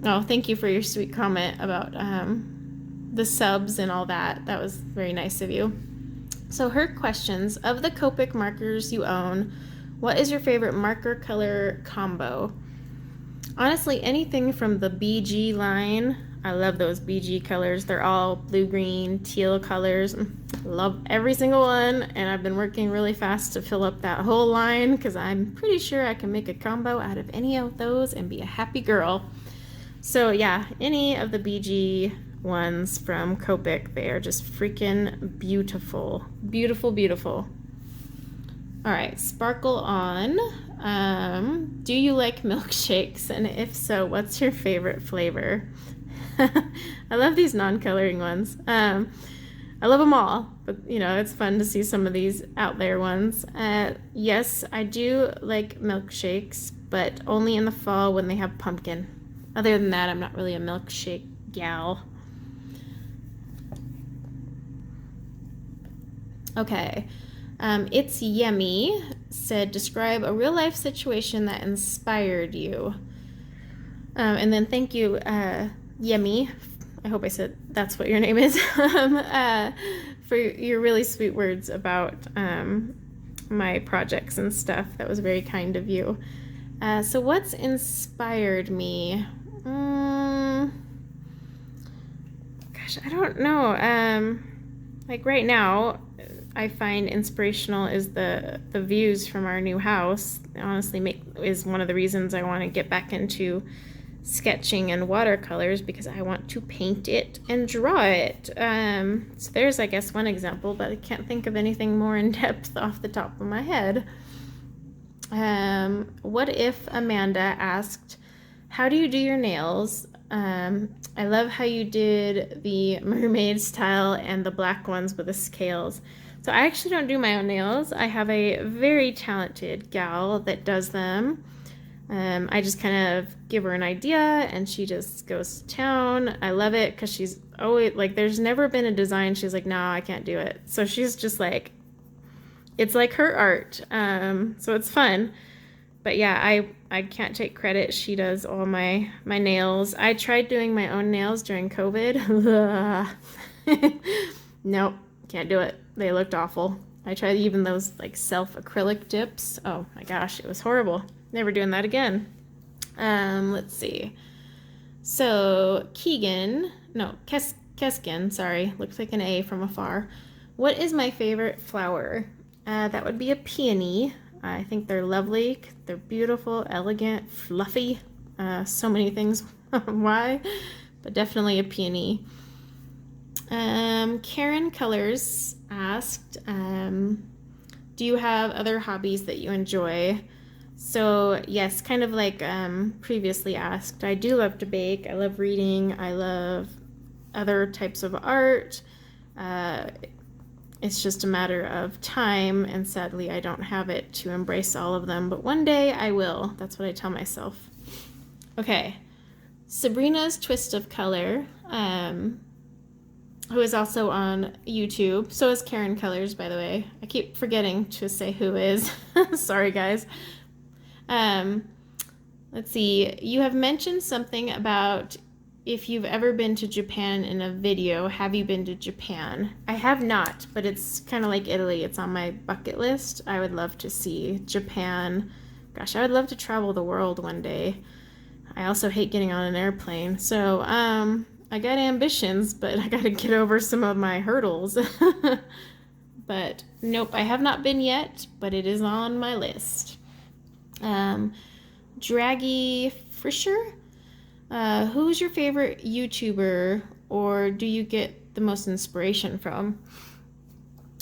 [SPEAKER 1] oh, thank you for your sweet comment about the subs and all that. That was very nice of you. So her questions, of the Copic markers you own, what is your favorite marker color combo? Honestly, anything from the BG line. I love those BG colors. They're all blue, green, teal colors. Love every single one, and I've been working really fast to fill up that whole line because I'm pretty sure I can make a combo out of any of those and be a happy girl. So yeah, any of the BG ones from Copic, they are just freaking beautiful. Beautiful, beautiful. All right, Sparkle On. Do you like milkshakes? And if so, what's your favorite flavor? I love these non-coloring ones. I love them all, but it's fun to see some of these out there ones. Yes, I do like milkshakes, but only in the fall when they have pumpkin. Other than that, I'm not really a milkshake gal. Okay. It's Yummy said, describe a real life situation that inspired you. And then thank you, Yummy. I hope I said that's what your name is. For your really sweet words about my projects and stuff. That was very kind of you. So what's inspired me? Gosh, I don't know. Like right now, I find inspirational is the views from our new house. Honestly, is one of the reasons I want to get back into sketching and watercolors because I want to paint it and draw it. So there's, I guess, one example, but I can't think of anything more in depth off the top of my head. What if Amanda asked, how do you do your nails? I love how you did the mermaid style and the black ones with the scales. So I actually don't do my own nails. I have a very talented gal that does them. I just kind of give her an idea and she just goes to town. I love it because she's always like, there's never been a design she's like, no, I can't do it. So she's just like, it's like her art. So it's fun. But yeah, I can't take credit. She does all my nails. I tried doing my own nails during COVID. Nope, can't do it. They looked awful. I tried even those like self acrylic dips. Oh my gosh, it was horrible. Never doing that again. Let's see. So Keskin, sorry, looks like an A from afar. What is my favorite flower? That would be a peony. I think they're lovely. They're beautiful, elegant, fluffy. So many things why, but definitely a peony. Karen Colors asked, do you have other hobbies that you enjoy? So yes, kind of like previously asked, I do love to bake. I love reading. I love other types of art. It's just a matter of time, and sadly I don't have it to embrace all of them, but one day I will. That's what I tell myself. Okay, Sabrina's Twist of Color, who is also on YouTube. So is Karen Colors, by the way. I keep forgetting to say who is. Sorry, guys. Let's see. You have mentioned something about if you've ever been to Japan in a video. Have you been to Japan? I have not, but it's kind of like Italy. It's on my bucket list. I would love to see Japan. Gosh, I would love to travel the world one day. I also hate getting on an airplane. So, I got ambitions, but I got to get over some of my hurdles. But nope, I have not been yet, but it is on my list. Draggy Fisher? Who's your favorite YouTuber, or do you get the most inspiration from?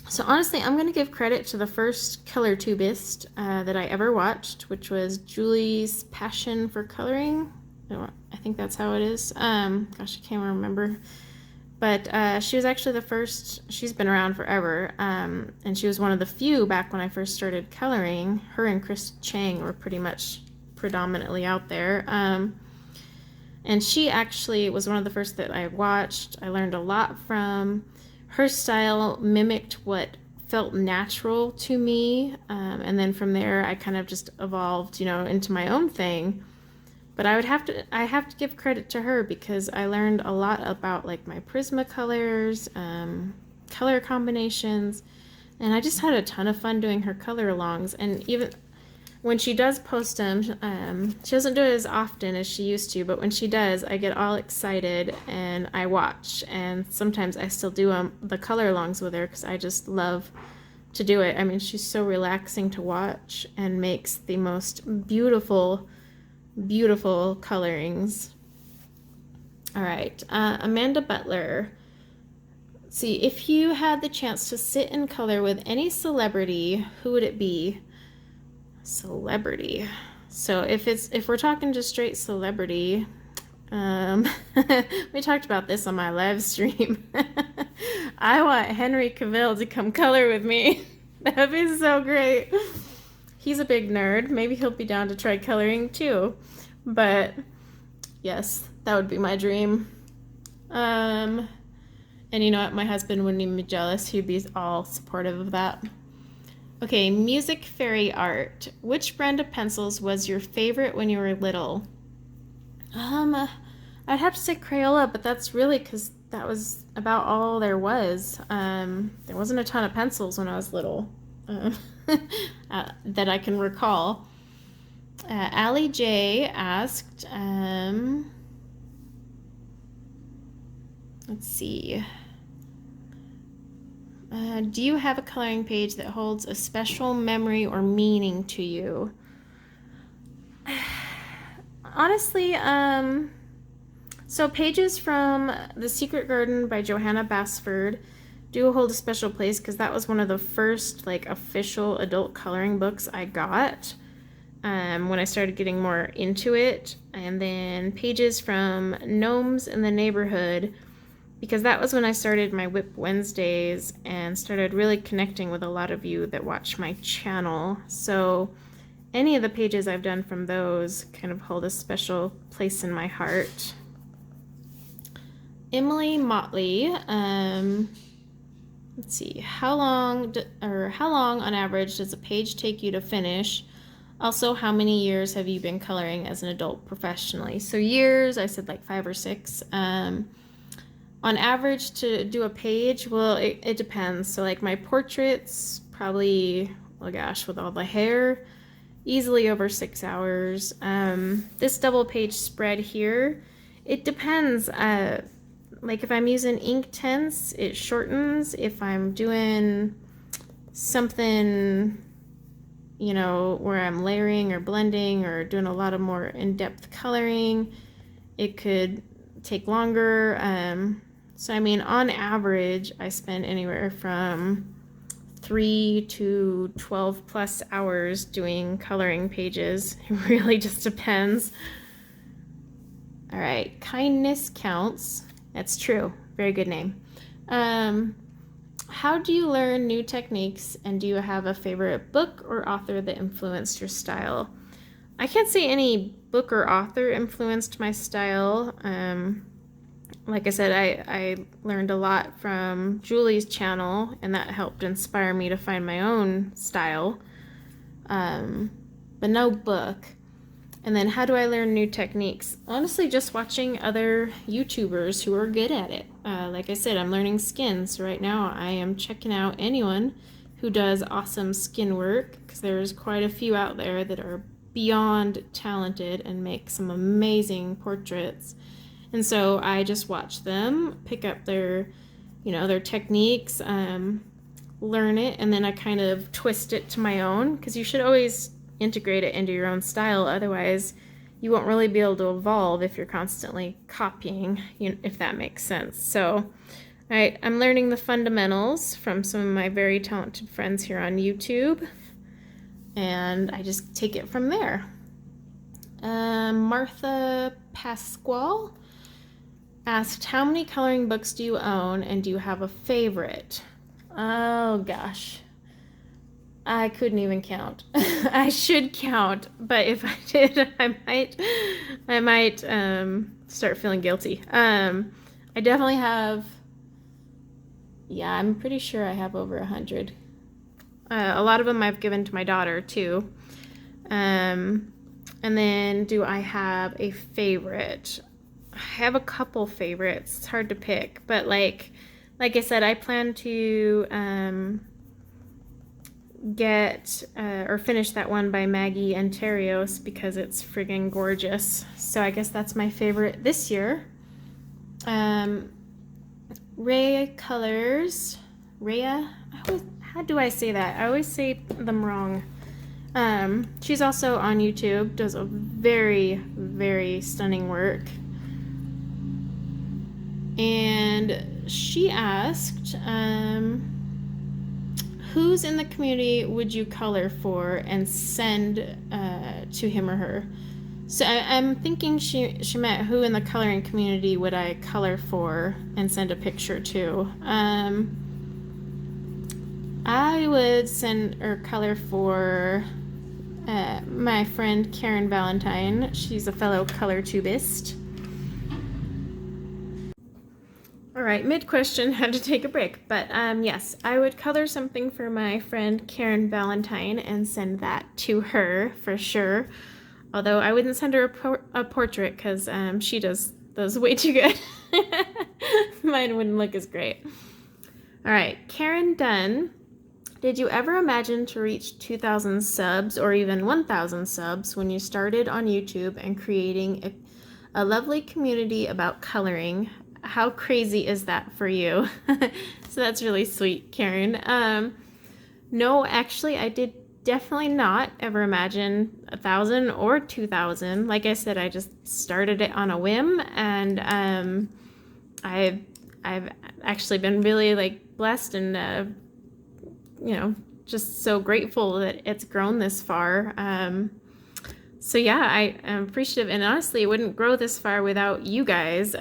[SPEAKER 1] So honestly, I'm going to give credit to the first color tubist that I ever watched, which was Julie's Passion for Coloring. I think that's how it is. Gosh, I can't remember. But she was actually the first. She's been around forever, and she was one of the few back when I first started coloring. Her and Chris Chang were pretty much predominantly out there. And she actually was one of the first that I watched. I learned a lot from. Her style mimicked what felt natural to me. And then from there, I kind of just evolved, into my own thing. But I have to give credit to her because I learned a lot about like my Prismacolors, color combinations. And I just had a ton of fun doing her color alongs. And even when she does post them, she doesn't do it as often as she used to, but when she does, I get all excited and I watch. And sometimes I still do the color alongs with her because I just love to do it. I mean, she's so relaxing to watch and makes the most beautiful, beautiful colorings. All right, Amanda Butler. Let's see, if you had the chance to sit and color with any celebrity, who would it be? Celebrity. So if we're talking just straight celebrity, we talked about this on my live stream. I want Henry Cavill to come color with me. That'd be so great. He's a big nerd. Maybe he'll be down to try coloring too. But yes, that would be my dream. And you know what? My husband wouldn't even be jealous. He'd be all supportive of that. Okay, Music Fairy Art. Which brand of pencils was your favorite when you were little? I'd have to say Crayola, but that's really because that was about all there was. There wasn't a ton of pencils when I was little that I can recall. Allie J asked, let's see. Do you have a coloring page that holds a special memory or meaning to you? honestly, so pages from The Secret Garden by Johanna Basford do hold a special place because that was one of the first like official adult coloring books I got when I started getting more into it. And then pages from Gnomes in the Neighborhood, because that was when I started my WIP Wednesdays and started really connecting with a lot of you that watch my channel. So any of the pages I've done from those kind of hold a special place in my heart. Emily Motley, let's see, how long on average does a page take you to finish? Also, how many years have you been coloring as an adult professionally? So years, I said like 5 or 6. On average to do a page, well, it depends. So like my portraits, probably, oh gosh, with all the hair, easily over 6 hours. This double page spread here, it depends. Like if I'm using Inktense, it shortens. If I'm doing something, you know, where I'm layering or blending or doing a lot of more in-depth coloring, it could take longer. So I mean, on average, I spend anywhere from 3 to 12 plus hours doing coloring pages. It really just depends. All right, Kindness Counts. That's true. Very good name. How do you learn new techniques, and do you have a favorite book or author that influenced your style? I can't say any book or author influenced my style. Like I said, I learned a lot from Julie's channel, and that helped inspire me to find my own style. But no book. And then how do I learn new techniques? Honestly, just watching other YouTubers who are good at it. Like I said, I'm learning skin. So right now I am checking out anyone who does awesome skin work, because there's quite a few out there that are beyond talented and make some amazing portraits. And so I just watch them, pick up their, you know, their techniques, learn it, and then I kind of twist it to my own, because you should always integrate it into your own style. Otherwise, you won't really be able to evolve if you're constantly copying, if that makes sense. So, I'm learning the fundamentals from some of my very talented friends here on YouTube, and I just take it from there. Martha Pasquale asked, how many coloring books do you own, and do you have a favorite? Oh gosh, I couldn't even count. I should count, but if I did, I might start feeling guilty. I definitely have, yeah, I'm pretty sure I have over 100. A lot of them I've given to my daughter too. And then do I have a favorite? I have a couple favorites. It's hard to pick, but like I said, I plan to get or finish that one by Maggie Antarios because it's friggin' gorgeous. So I guess that's my favorite this year. Rhea Colors. Rhea? How do I say that? I always say them wrong. She's also on YouTube, does a very, very stunning work. And she asked, who's in the community would you color for and send to him or her? So I'm thinking she meant who in the coloring community would I color for and send a picture to. I would send or color for my friend Karen Valentine. She's a fellow color tubist. All right, mid-question, had to take a break. But yes, I would color something for my friend Karen Valentine and send that to her for sure. Although I wouldn't send her a portrait because she does those way too good. Mine wouldn't look as great. All right, Karen Dunn. Did you ever imagine to reach 2,000 subs or even 1,000 subs when you started on YouTube and creating a lovely community about coloring? How crazy is that for you? So that's really sweet, Karen. No, actually, I did definitely not ever imagine 1,000 or 2,000. Like I said, I just started it on a whim, and I've actually been really like blessed and just so grateful that it's grown this far. So yeah, I am appreciative, and honestly, it wouldn't grow this far without you guys.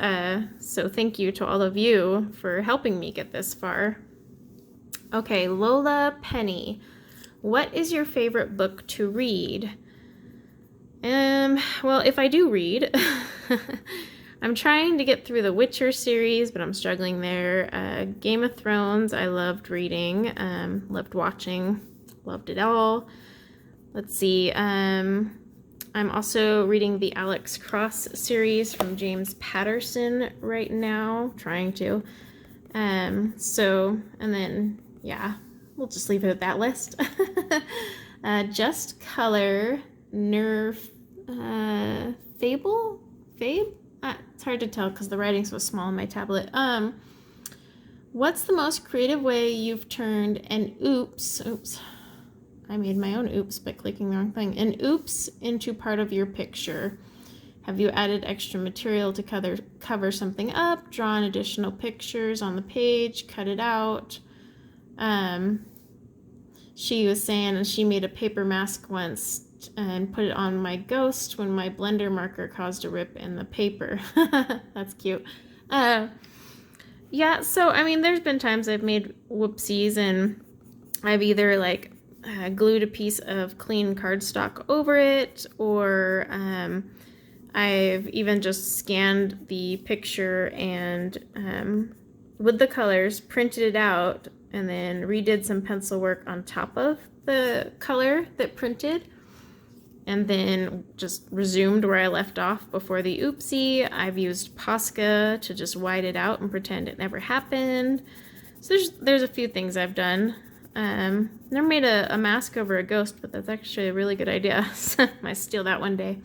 [SPEAKER 1] So thank you to all of you for helping me get this far. Okay, Lola Penny, what is your favorite book to read? Well, if I do read, I'm trying to get through the Witcher series, but I'm struggling there. Game of Thrones, I loved reading, loved watching, loved it all. Let's see. I'm also reading the Alex Cross series from James Patterson right now, trying to. And then, yeah, we'll just leave it at that list. Just Color, Fabe? It's hard to tell because the writing's so small on my tablet. What's the most creative way you've turned an oops, I made my own oops by clicking the wrong thing, an oops into part of your picture? Have you added extra material to cover something up, drawn additional pictures on the page, cut it out? She was saying she made a paper mask once and put it on my ghost when my blender marker caused a rip in the paper. That's cute. Yeah, so I mean, there's been times I've made whoopsies and I've either like glued a piece of clean cardstock over it, or I've even just scanned the picture and with the colors printed it out and then redid some pencil work on top of the color that printed, and then just resumed where I left off before the oopsie. I've used Posca to just white it out and pretend it never happened. So there's a few things I've done. Never made a mask over a ghost, but that's actually a really good idea. I might steal that one day.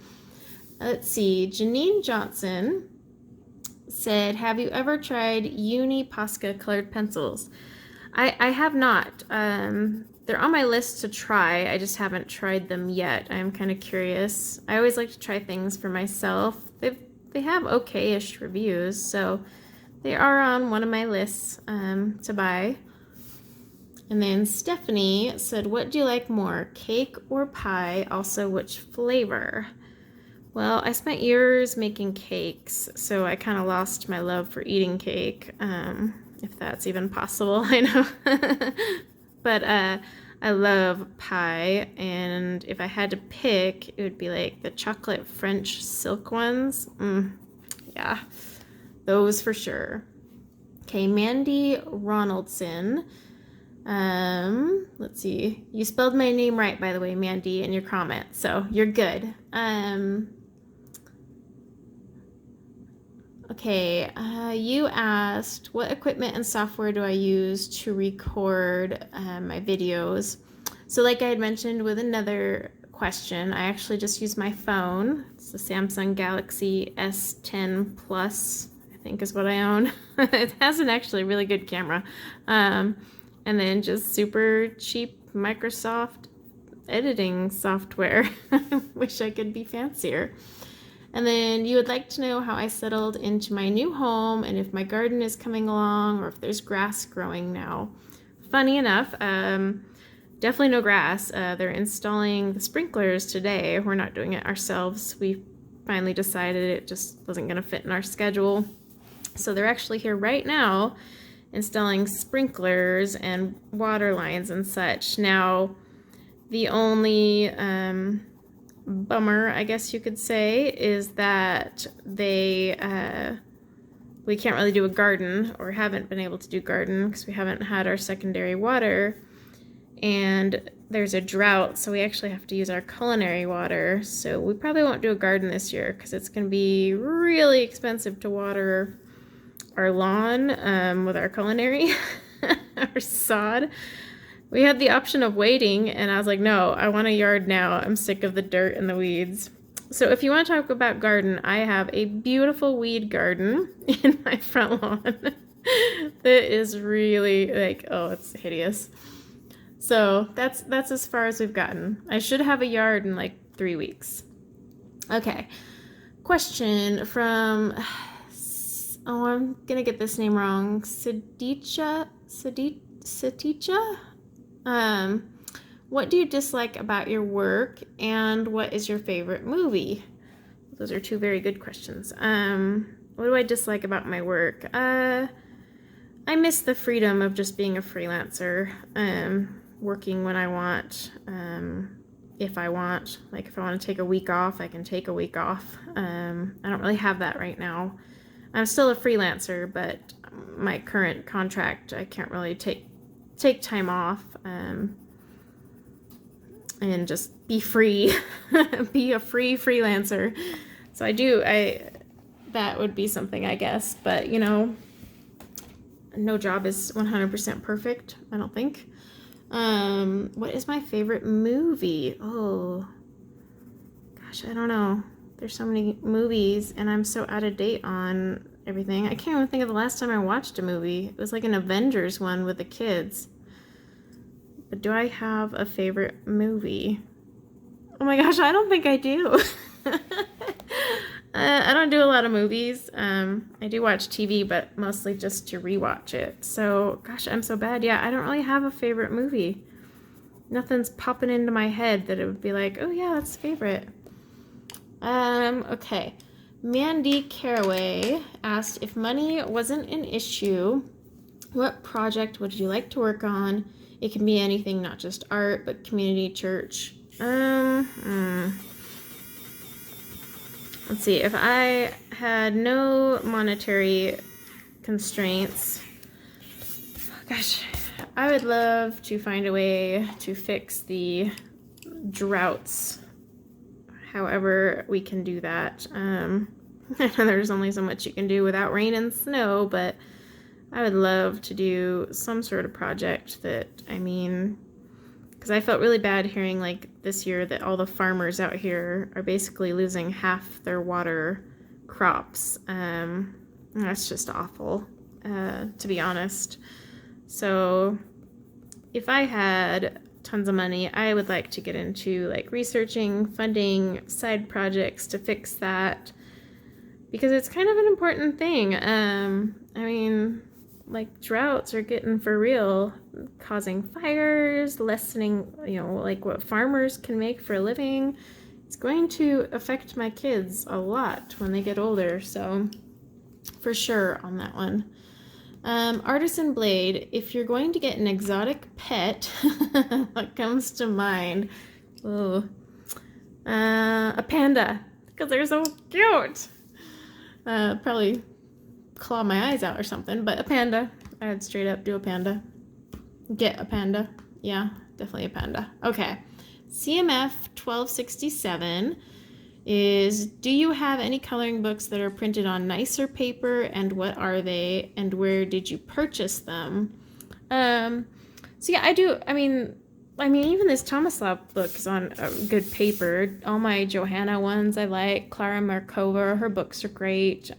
[SPEAKER 1] Let's see, Janine Johnson said, have you ever tried Uni Posca colored pencils? I have not. They're on my list to try. I just haven't tried them yet. I'm kind of curious. I always like to try things for myself. They have okay-ish reviews, so they are on one of my lists to buy. And then Stephanie said, what do you like more, cake or pie? Also, which flavor? Well, I spent years making cakes, so I kind of lost my love for eating cake, if that's even possible, I know. But I love pie, and if I had to pick, it would be like the chocolate French silk ones. Yeah, those for sure. Okay, Mandy Ronaldson. Let's see. You spelled my name right, by the way, Mandy, in your comment, so you're good. Okay, you asked, what equipment and software do I use to record my videos? So like I had mentioned with another question, I actually just use my phone. It's the Samsung Galaxy S10 Plus, I think is what I own. It has an actually really good camera. And then just super cheap Microsoft editing software. I wish I could be fancier. And then you would like to know how I settled into my new home and if my garden is coming along or if there's grass growing now. Funny enough, definitely no grass. They're installing the sprinklers today. We're not doing it ourselves. We finally decided it just wasn't going to fit in our schedule. So they're actually here right now installing sprinklers and water lines and such. Now, the only bummer, I guess you could say, is that we can't really do a garden, or haven't been able to do garden because we haven't had our secondary water, and there's a drought, so we actually have to use our culinary water. So we probably won't do a garden this year because it's going to be really expensive to water our lawn with our culinary, our sod. We had the option of waiting, and I was like, no, I want a yard now. I'm sick of the dirt and the weeds. So if you want to talk about garden, I have a beautiful weed garden in my front lawn that is really like, oh, it's hideous. So that's as far as we've gotten. I should have a yard in like 3 weeks. Okay. Question from, oh, I'm gonna get this name wrong. Sadicha. What do you dislike about your work, and what is your favorite movie? Those are two very good questions. What do I dislike about my work? I miss the freedom of just being a freelancer, working when I want, if I want. Like if I want to take a week off, I can take a week off. I don't really have that right now. I'm still a freelancer, but my current contract, I can't really take time off, and just be free, be a free freelancer. So that would be something, I guess, but you know, no job is 100% perfect, I don't think. What is my favorite movie? Oh, gosh, I don't know. There's so many movies, and I'm so out of date on everything. I can't even think of the last time I watched a movie. It was like an Avengers one with the kids. But do I have a favorite movie? Oh my gosh, I don't think I do. I don't do a lot of movies. I do watch TV, but mostly just to rewatch it. So, gosh, I'm so bad. Yeah, I don't really have a favorite movie. Nothing's popping into my head that it would be like, oh yeah, that's a favorite. Okay. Mandy Caraway asked, if money wasn't an issue, what project would you like to work on? It can be anything, not just art, but community, church. Let's see. If I had no monetary constraints, gosh, I would love to find a way to fix the droughts. However we can do that. I know there's only so much you can do without rain and snow, but I would love to do some sort of project that, I mean, because I felt really bad hearing like this year that all the farmers out here are basically losing half their water crops. That's just awful, to be honest. So if I had tons of money, I would like to get into like researching, funding side projects to fix that, because it's kind of an important thing. I mean, like droughts are getting for real, causing fires, lessening, you know, like what farmers can make for a living. It's going to affect my kids a lot when they get older, so for sure on that one. Artisan Blade, if you're going to get an exotic pet, what comes to mind? Oh, a panda, because they're so cute. Probably claw my eyes out or something, but a panda. I would straight up do a panda. Get a panda. Yeah, definitely a panda. Okay. CMF 1267 is, do you have any coloring books that are printed on nicer paper, and what are they, and where did you purchase them? So yeah, I do. I mean, even this Tomislav book is on good paper. All my Johanna ones I like. Clara Markova, her books are great.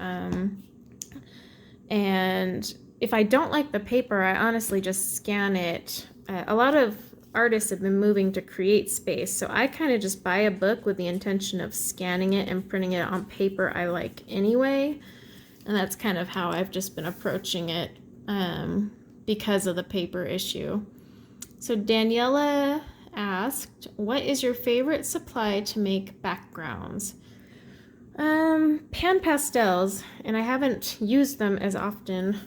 [SPEAKER 1] And if I don't like the paper, I honestly just scan it. A lot of artists have been moving to CreateSpace, so I kind of just buy a book with the intention of scanning it and printing it on paper I like anyway. And that's kind of how I've just been approaching it, because of the paper issue. So Daniela asked, what is your favorite supply to make backgrounds? Pan pastels, and I haven't used them as often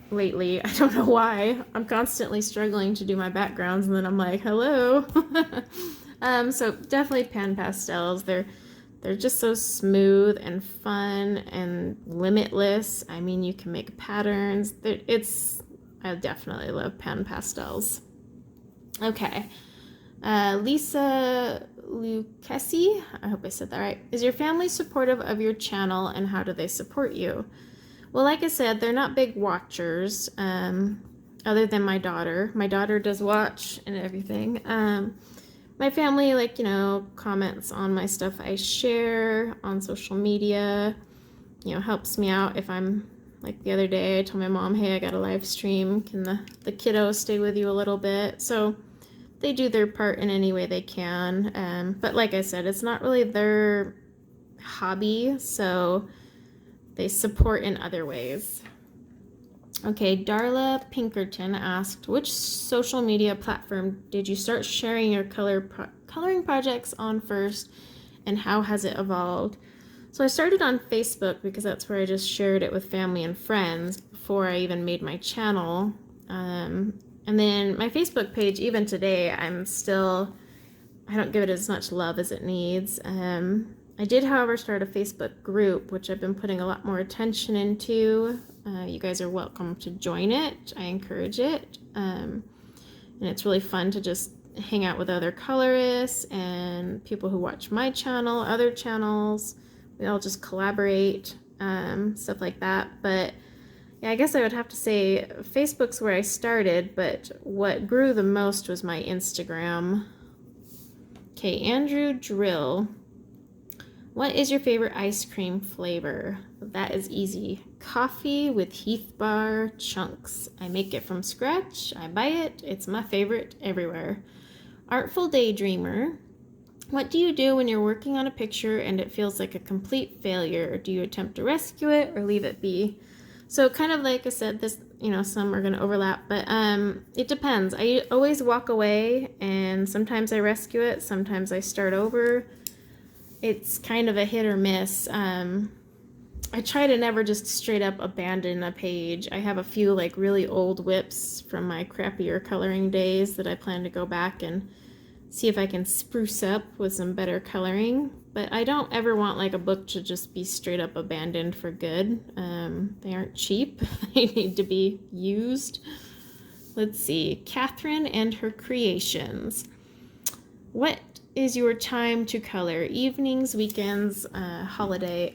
[SPEAKER 1] lately. I don't know why. I'm constantly struggling to do my backgrounds, and then I'm like, hello. So definitely pan pastels. They're just so smooth and fun and limitless. I mean, you can make patterns. I definitely love pan pastels. Okay. Lisa Lucchesi, I hope I said that right. Is your family supportive of your channel, and how do they support you? Well, like I said, they're not big watchers, other than my daughter. My daughter does watch and everything. My family, like, you know, comments on my stuff I share on social media, you know, helps me out if I'm, like the other day, I told my mom, hey, I got a live stream. Can the kiddo stay with you a little bit? So they do their part in any way they can. But like I said, it's not really their hobby, so they support in other ways. Okay, Darla Pinkerton asked, which social media platform did you start sharing your coloring projects on first, and how has it evolved? So I started on Facebook because that's where I just shared it with family and friends before I even made my channel. And then my Facebook page, even today, I don't give it as much love as it needs. I did, however, start a Facebook group, which I've been putting a lot more attention into. You guys are welcome to join it. I encourage it. And it's really fun to just hang out with other colorists and people who watch my channel, other channels. We all just collaborate, stuff like that. But yeah, I guess I would have to say Facebook's where I started, but what grew the most was my Instagram. Okay, Andrew Drill. What is your favorite ice cream flavor? That is easy. Coffee with Heath Bar chunks. I make it from scratch. I buy it. It's my favorite everywhere. Artful Daydreamer. What do you do when you're working on a picture and it feels like a complete failure? Do you attempt to rescue it or leave it be? So kind of like I said, this, some are going to overlap, but it depends. I always walk away, and sometimes I rescue it. Sometimes I start over. It's kind of a hit or miss. I try to never just straight up abandon a page. I have a few like really old whips from my crappier coloring days that I plan to go back and see if I can spruce up with some better coloring. But I don't ever want like a book to just be straight up abandoned for good. They aren't cheap. They need to be used. Let's see. Catherine and her creations. What is your time to color? Evenings, weekends, on holiday.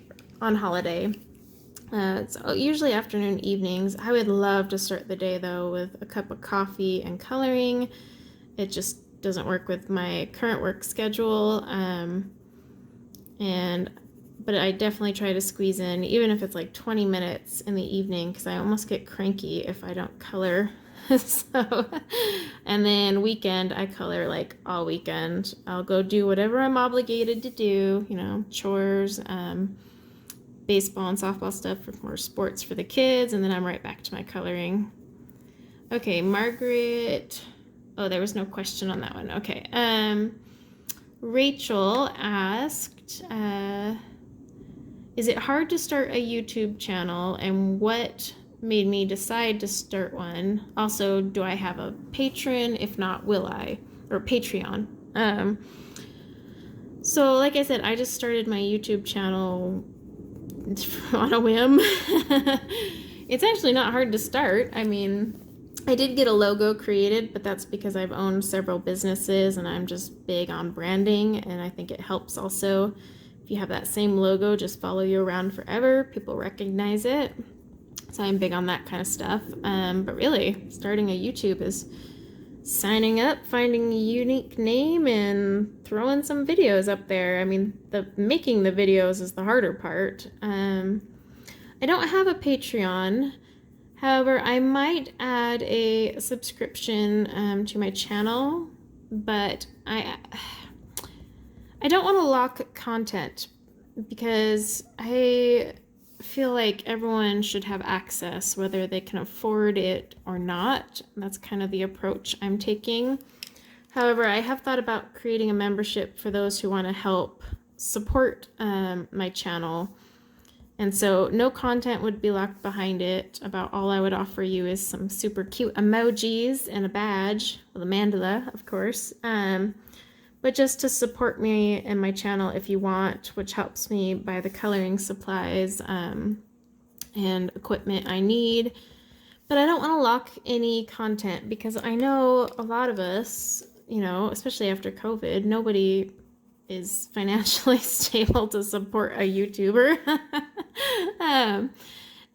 [SPEAKER 1] It's usually afternoon, evenings. I would love to start the day though with a cup of coffee and coloring. It just doesn't work with my current work schedule. But I definitely try to squeeze in, even if it's like 20 minutes in the evening, because I almost get cranky if I don't color. And then weekend, I color like all weekend. I'll go do whatever I'm obligated to do, chores, baseball and softball stuff for more sports for the kids, and then I'm right back to my coloring. Okay, Margaret. Oh, there was no question on that one. Okay. Rachel asked, is it hard to start a YouTube channel, and what made me decide to start one? Also, do I have a patron? If not, will I? Or Patreon. So like I said, I just started my YouTube channel on a whim. It's actually not hard to start. I mean, I did get a logo created, but that's because I've owned several businesses and I'm just big on branding, and I think it helps also if you have that same logo just follow you around forever. People recognize it. So I'm big on that kind of stuff. But really, starting a YouTube is signing up, finding a unique name, and throwing some videos up there. I mean, making the videos is the harder part. I don't have a Patreon. However, I might add a subscription to my channel, but I don't want to lock content because I feel like everyone should have access, whether they can afford it or not. That's kind of the approach I'm taking. However, I have thought about creating a membership for those who want to help support my channel. And so no content would be locked behind it. About all I would offer you is some super cute emojis and a badge with a mandala, of course. But just to support me and my channel if you want, which helps me buy the coloring supplies and equipment I need. But I don't want to lock any content because I know a lot of us, especially after COVID, nobody is financially stable to support a YouTuber. And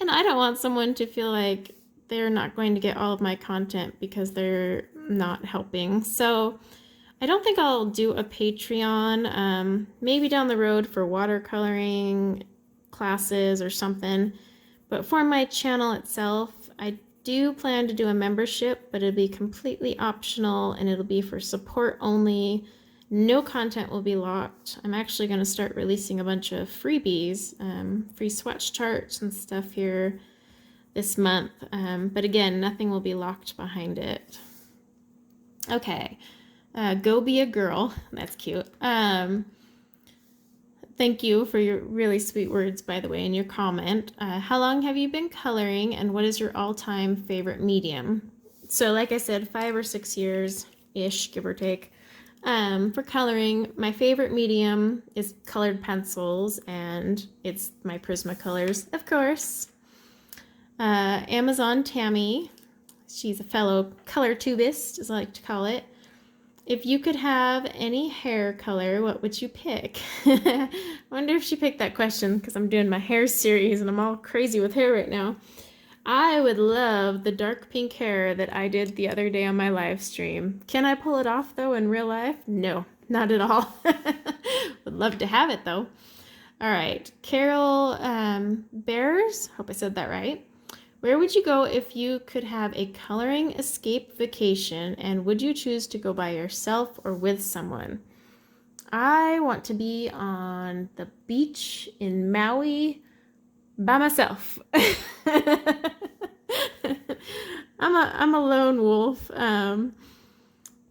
[SPEAKER 1] I don't want someone to feel like they're not going to get all of my content because they're not helping. So I don't think I'll do a Patreon, maybe down the road for watercoloring classes or something. But for my channel itself, I do plan to do a membership, but it'll be completely optional and it'll be for support only. No content will be locked. I'm actually going to start releasing a bunch of freebies, free swatch charts and stuff here this month. But again, nothing will be locked behind it. Okay, go be a girl. That's cute. Thank you for your really sweet words, by the way, in your comment. How long have you been coloring, and what is your all-time favorite medium? So like I said, 5 or 6 years-ish, give or take. For coloring, my favorite medium is colored pencils, and it's my Prismacolors, of course. Amazon Tammy, she's a fellow color tubist, as I like to call it. If you could have any hair color, what would you pick? I wonder if she picked that question because I'm doing my hair series and I'm all crazy with hair right now. I would love the dark pink hair that I did the other day on my live stream. Can I pull it off though in real life? No, not at all. Would love to have it though. All right, Carol Bears, hope I said that right. Where would you go if you could have a coloring escape vacation, and would you choose to go by yourself or with someone? I want to be on the beach in Maui by myself. I'm a lone wolf. I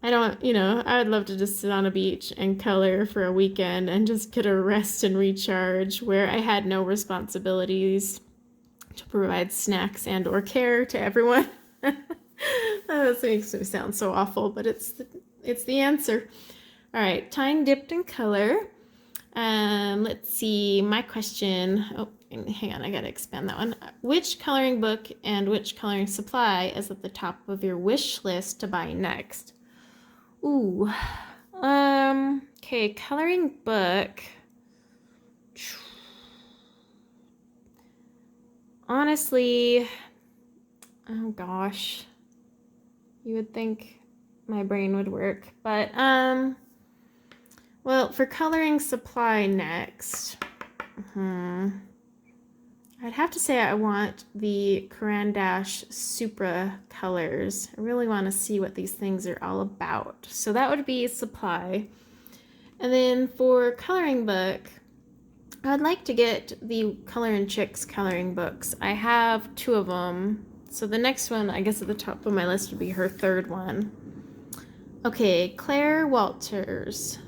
[SPEAKER 1] don't, I would love to just sit on a beach and color for a weekend and just get a rest and recharge where I had no responsibilities to provide snacks and or care to everyone. That makes me sound so awful, but it's the answer. All right, tying dipped in color. Let's see, my question. Oh, hang on, I gotta expand that one. Which coloring book and which coloring supply is at the top of your wish list to buy next? Ooh, okay, coloring book. Honestly, oh gosh, you would think my brain would work, but well, for coloring supply next, I'd have to say I want the Caran d'Ache Supra colors. I really want to see what these things are all about, so that would be supply. And then for coloring book, I'd like to get the Colorin' Chicks coloring books. I have 2 of them. So the next one, I guess at the top of my list would be her 3rd one. Okay, Claire Walters.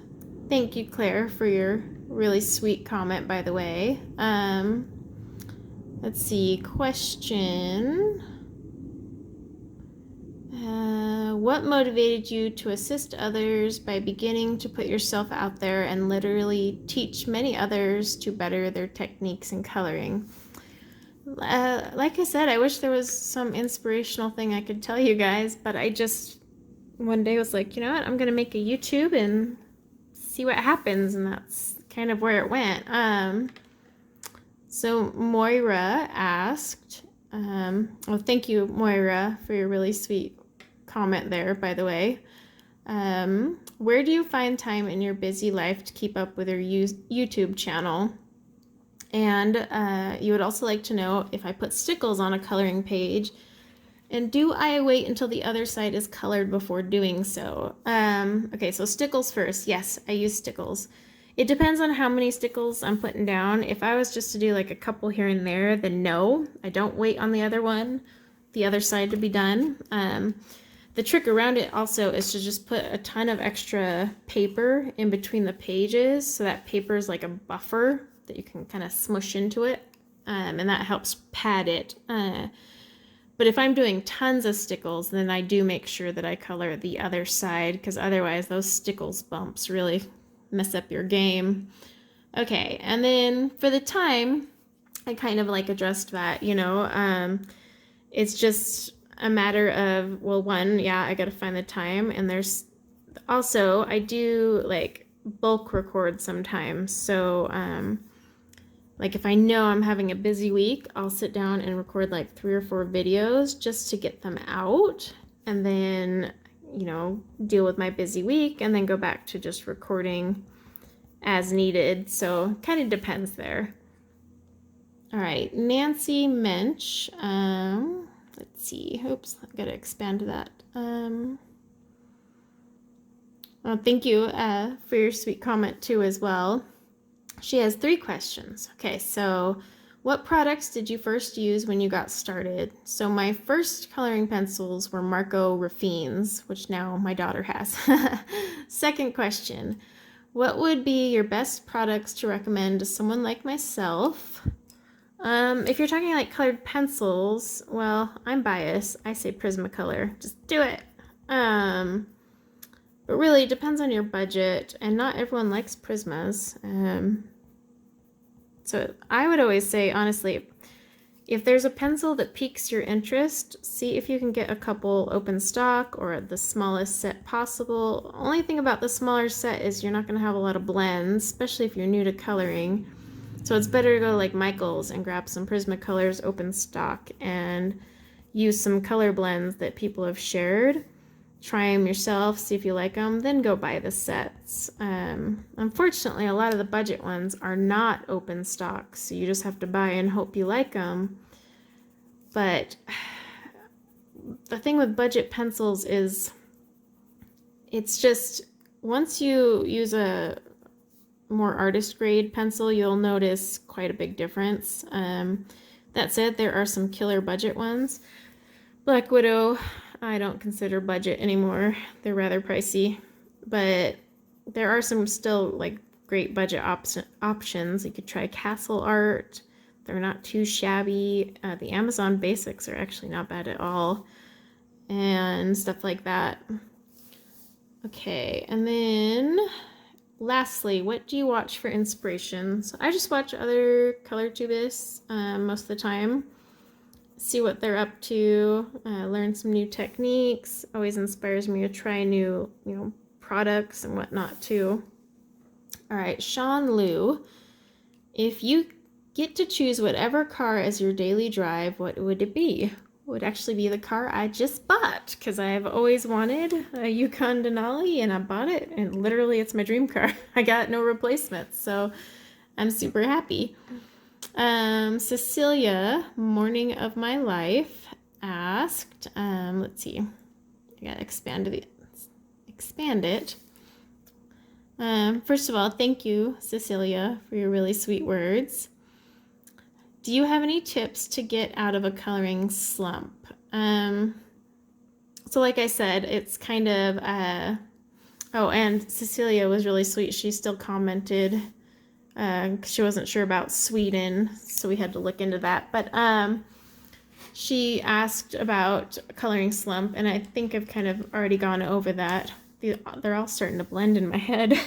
[SPEAKER 1] Thank you, Claire, for your really sweet comment, by the way. Let's see, question. What motivated you to assist others by beginning to put yourself out there and literally teach many others to better their techniques in coloring? Like I said, I wish there was some inspirational thing I could tell you guys, but I just one day was like, you know what, I'm gonna make a YouTube and see what happens, and that's kind of where it went. So Moira asked, well, thank you, Moira, for your really sweet comment there, by the way. Where do you find time in your busy life to keep up with your YouTube channel? And you would also like to know if I put stickles on a coloring page, and do I wait until the other side is colored before doing so? Okay, so stickles first. Yes, I use stickles. It depends on how many stickles I'm putting down. If I was just to do like a couple here and there, then no, I don't wait on the other side to be done. The trick around it also is to just put a ton of extra paper in between the pages, so that paper is like a buffer that you can kind of smush into it, and that helps pad it. But if I'm doing tons of stickles, then I do make sure that I color the other side, because otherwise those stickles bumps really mess up your game. Okay, and then for the time, I kind of like addressed that, it's just a matter of, well, one, yeah, I gotta find the time, and there's also, I do like bulk record sometimes, so like if I know I'm having a busy week, I'll sit down and record like 3 or 4 videos just to get them out, and then deal with my busy week, and then go back to just recording as needed. So kind of depends there. All right, Nancy Mensch. let's see. Oops, I've got to expand that. Well, thank you for your sweet comment too as well. She has 3 questions. Okay, so what products did you first use when you got started? So my first coloring pencils were Marco Raffines, which now my daughter has. Second question, what would be your best products to recommend to someone like myself? If you're talking like colored pencils, well, I'm biased. I say Prismacolor. Just do it. But really, it depends on your budget, and not everyone likes Prismas. So I would always say, honestly, if there's a pencil that piques your interest, see if you can get a couple open stock or the smallest set possible. Only thing about the smaller set is you're not going to have a lot of blends, especially if you're new to coloring. So it's better to go like Michael's and grab some Prismacolors open stock and use some color blends that people have shared. Try them yourself, see if you like them, then go buy the sets. Unfortunately, a lot of the budget ones are not open stock, so you just have to buy and hope you like them. But the thing with budget pencils is it's just once you use a more artist grade pencil, you'll notice quite a big difference. That said, there are some killer budget ones. Black Widow, I don't consider budget anymore. They're rather pricey, but there are some still like great budget options. You could try Castle Art. They're not too shabby. The Amazon Basics are actually not bad at all, and stuff like that. Okay, and then lastly, what do you watch for inspiration? So I just watch other color tubists most of the time. See what they're up to, learn some new techniques. Always inspires me to try new, products and whatnot too. All right, Sean Liu, if you get to choose whatever car as your daily drive, what would it be? It would actually be the car I just bought because I've always wanted a Yukon Denali and I bought it and literally it's my dream car. I got no replacements, so I'm super happy. Cecilia, Morning of My Life, asked, let's see, I gotta expand it. First of all, thank you, Cecilia, for your really sweet words. Do you have any tips to get out of a coloring slump? So like I said, it's kind of, oh, and Cecilia was really sweet. She still commented, she wasn't sure about Sweden, so we had to look into that. But she asked about coloring slump, and I think I've kind of already gone over that. They're all starting to blend in my head.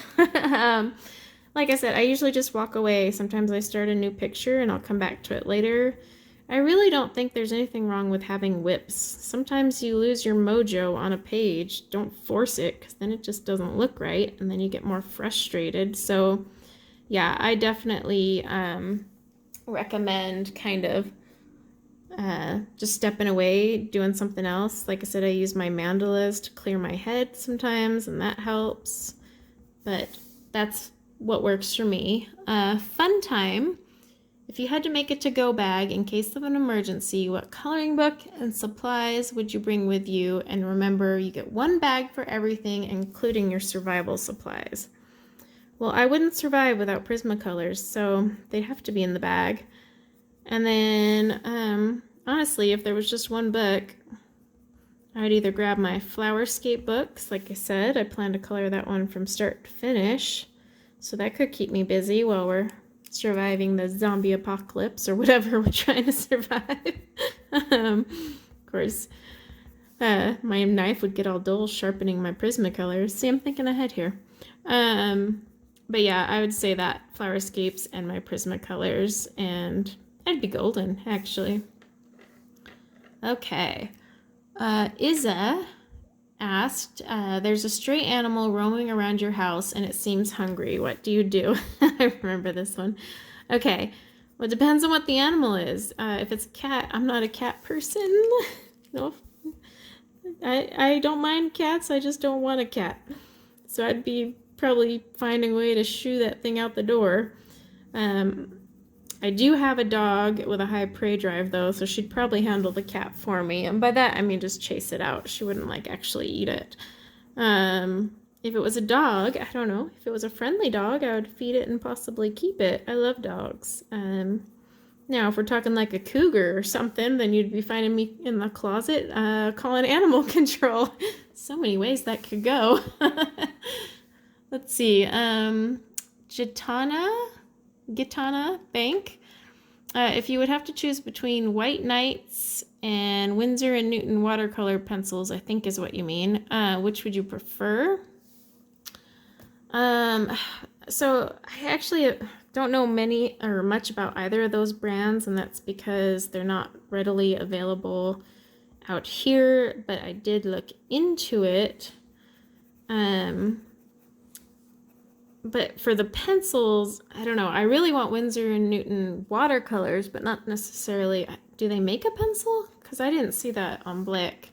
[SPEAKER 1] Like I said, I usually just walk away. Sometimes I start a new picture and I'll come back to it later. I really don't think there's anything wrong with having whips. Sometimes you lose your mojo on a page. Don't force it, because then it just doesn't look right, and then you get more frustrated. So yeah, I definitely recommend kind of just stepping away, doing something else. Like I said, I use my mandalas to clear my head sometimes, and that helps. But that's what works for me. Fun time. If you had to make a to-go bag in case of an emergency, what coloring book and supplies would you bring with you? And remember, you get one bag for everything, including your survival supplies. Well, I wouldn't survive without Prismacolors, so they'd have to be in the bag. And then, honestly, if there was just one book, I'd either grab my Flowerscape books. Like I said, I plan to color that one from start to finish. So that could keep me busy while we're surviving the zombie apocalypse or whatever we're trying to survive. Of course, my knife would get all dull sharpening my Prismacolors. See, I'm thinking ahead here. But yeah, I would say that Flowerscapes and my Prismacolors, and I'd be golden, actually. Okay. Isa asked, there's a stray animal roaming around your house and it seems hungry. What do you do? I remember this one. Okay. Well, it depends on what the animal is. If it's a cat, I'm not a cat person. No, I don't mind cats. I just don't want a cat. So I'd be probably finding a way to shoo that thing out the door. I I do have a dog with a high prey drive though, so she'd probably handle the cat for me. And by that I mean just chase it out. She wouldn't like actually eat it. If it was a dog, I don't know. If it was a friendly dog, I would feed it and possibly keep it. I love dogs. Now, if we're talking like a cougar or something, then you'd be finding me in the closet calling animal control. So many ways that could go. Let's see. Gitana Bank. If you would have to choose between White Knights and Winsor & Newton watercolor pencils, I think is what you mean, which would you prefer? So I actually don't know many or much about either of those brands, and that's because they're not readily available out here, but I did look into it. But for the pencils, I don't know. I really want Winsor & Newton watercolors, but not necessarily. Do they make a pencil? Because I didn't see that on Blick.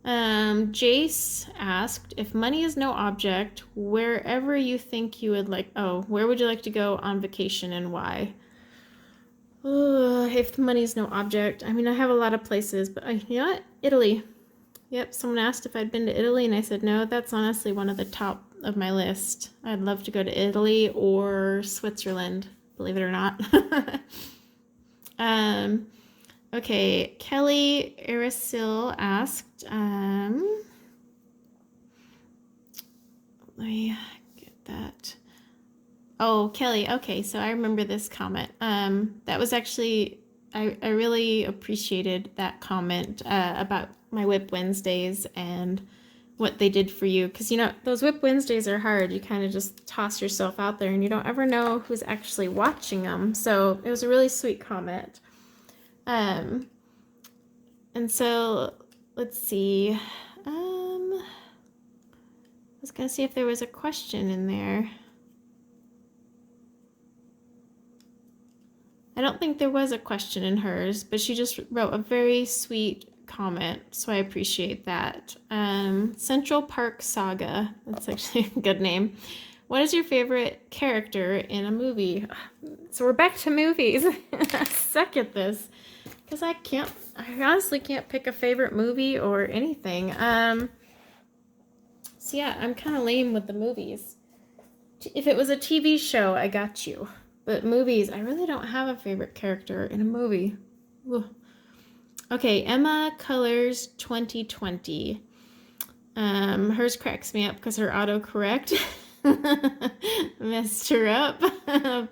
[SPEAKER 1] Jace asked, if money is no object, wherever you think you would like, where would you like to go on vacation and why? If money is no object, I mean, I have a lot of places, but you know what? Italy. Yep, someone asked if I'd been to Italy, and I said no. That's honestly one of the top of my list. I'd love to go to Italy or Switzerland, believe it or not. Okay, Kelly Arisil asked, let me get that. Oh, Kelly, okay, so I remember this comment. That was actually, I really appreciated that comment about my Whip Wednesdays and what they did for you. Because, you know, those Whip Wednesdays are hard. You kind of just toss yourself out there and you don't ever know who's actually watching them. So it was a really sweet comment. And so let's see. I was gonna see if there was a question in there. I don't think there was a question in hers, but she just wrote a very sweet comment, so I appreciate that. Central Park Saga, that's actually a good name. What is your favorite character in a movie? So we're back to movies. I suck at this because I honestly can't pick a favorite movie or anything. So yeah, I'm kind of lame with the movies. If it was a TV show, I got you. But movies, I really don't have a favorite character in a movie. Ugh. Okay, Emma Colors 2020. Hers cracks me up because her autocorrect messed her up.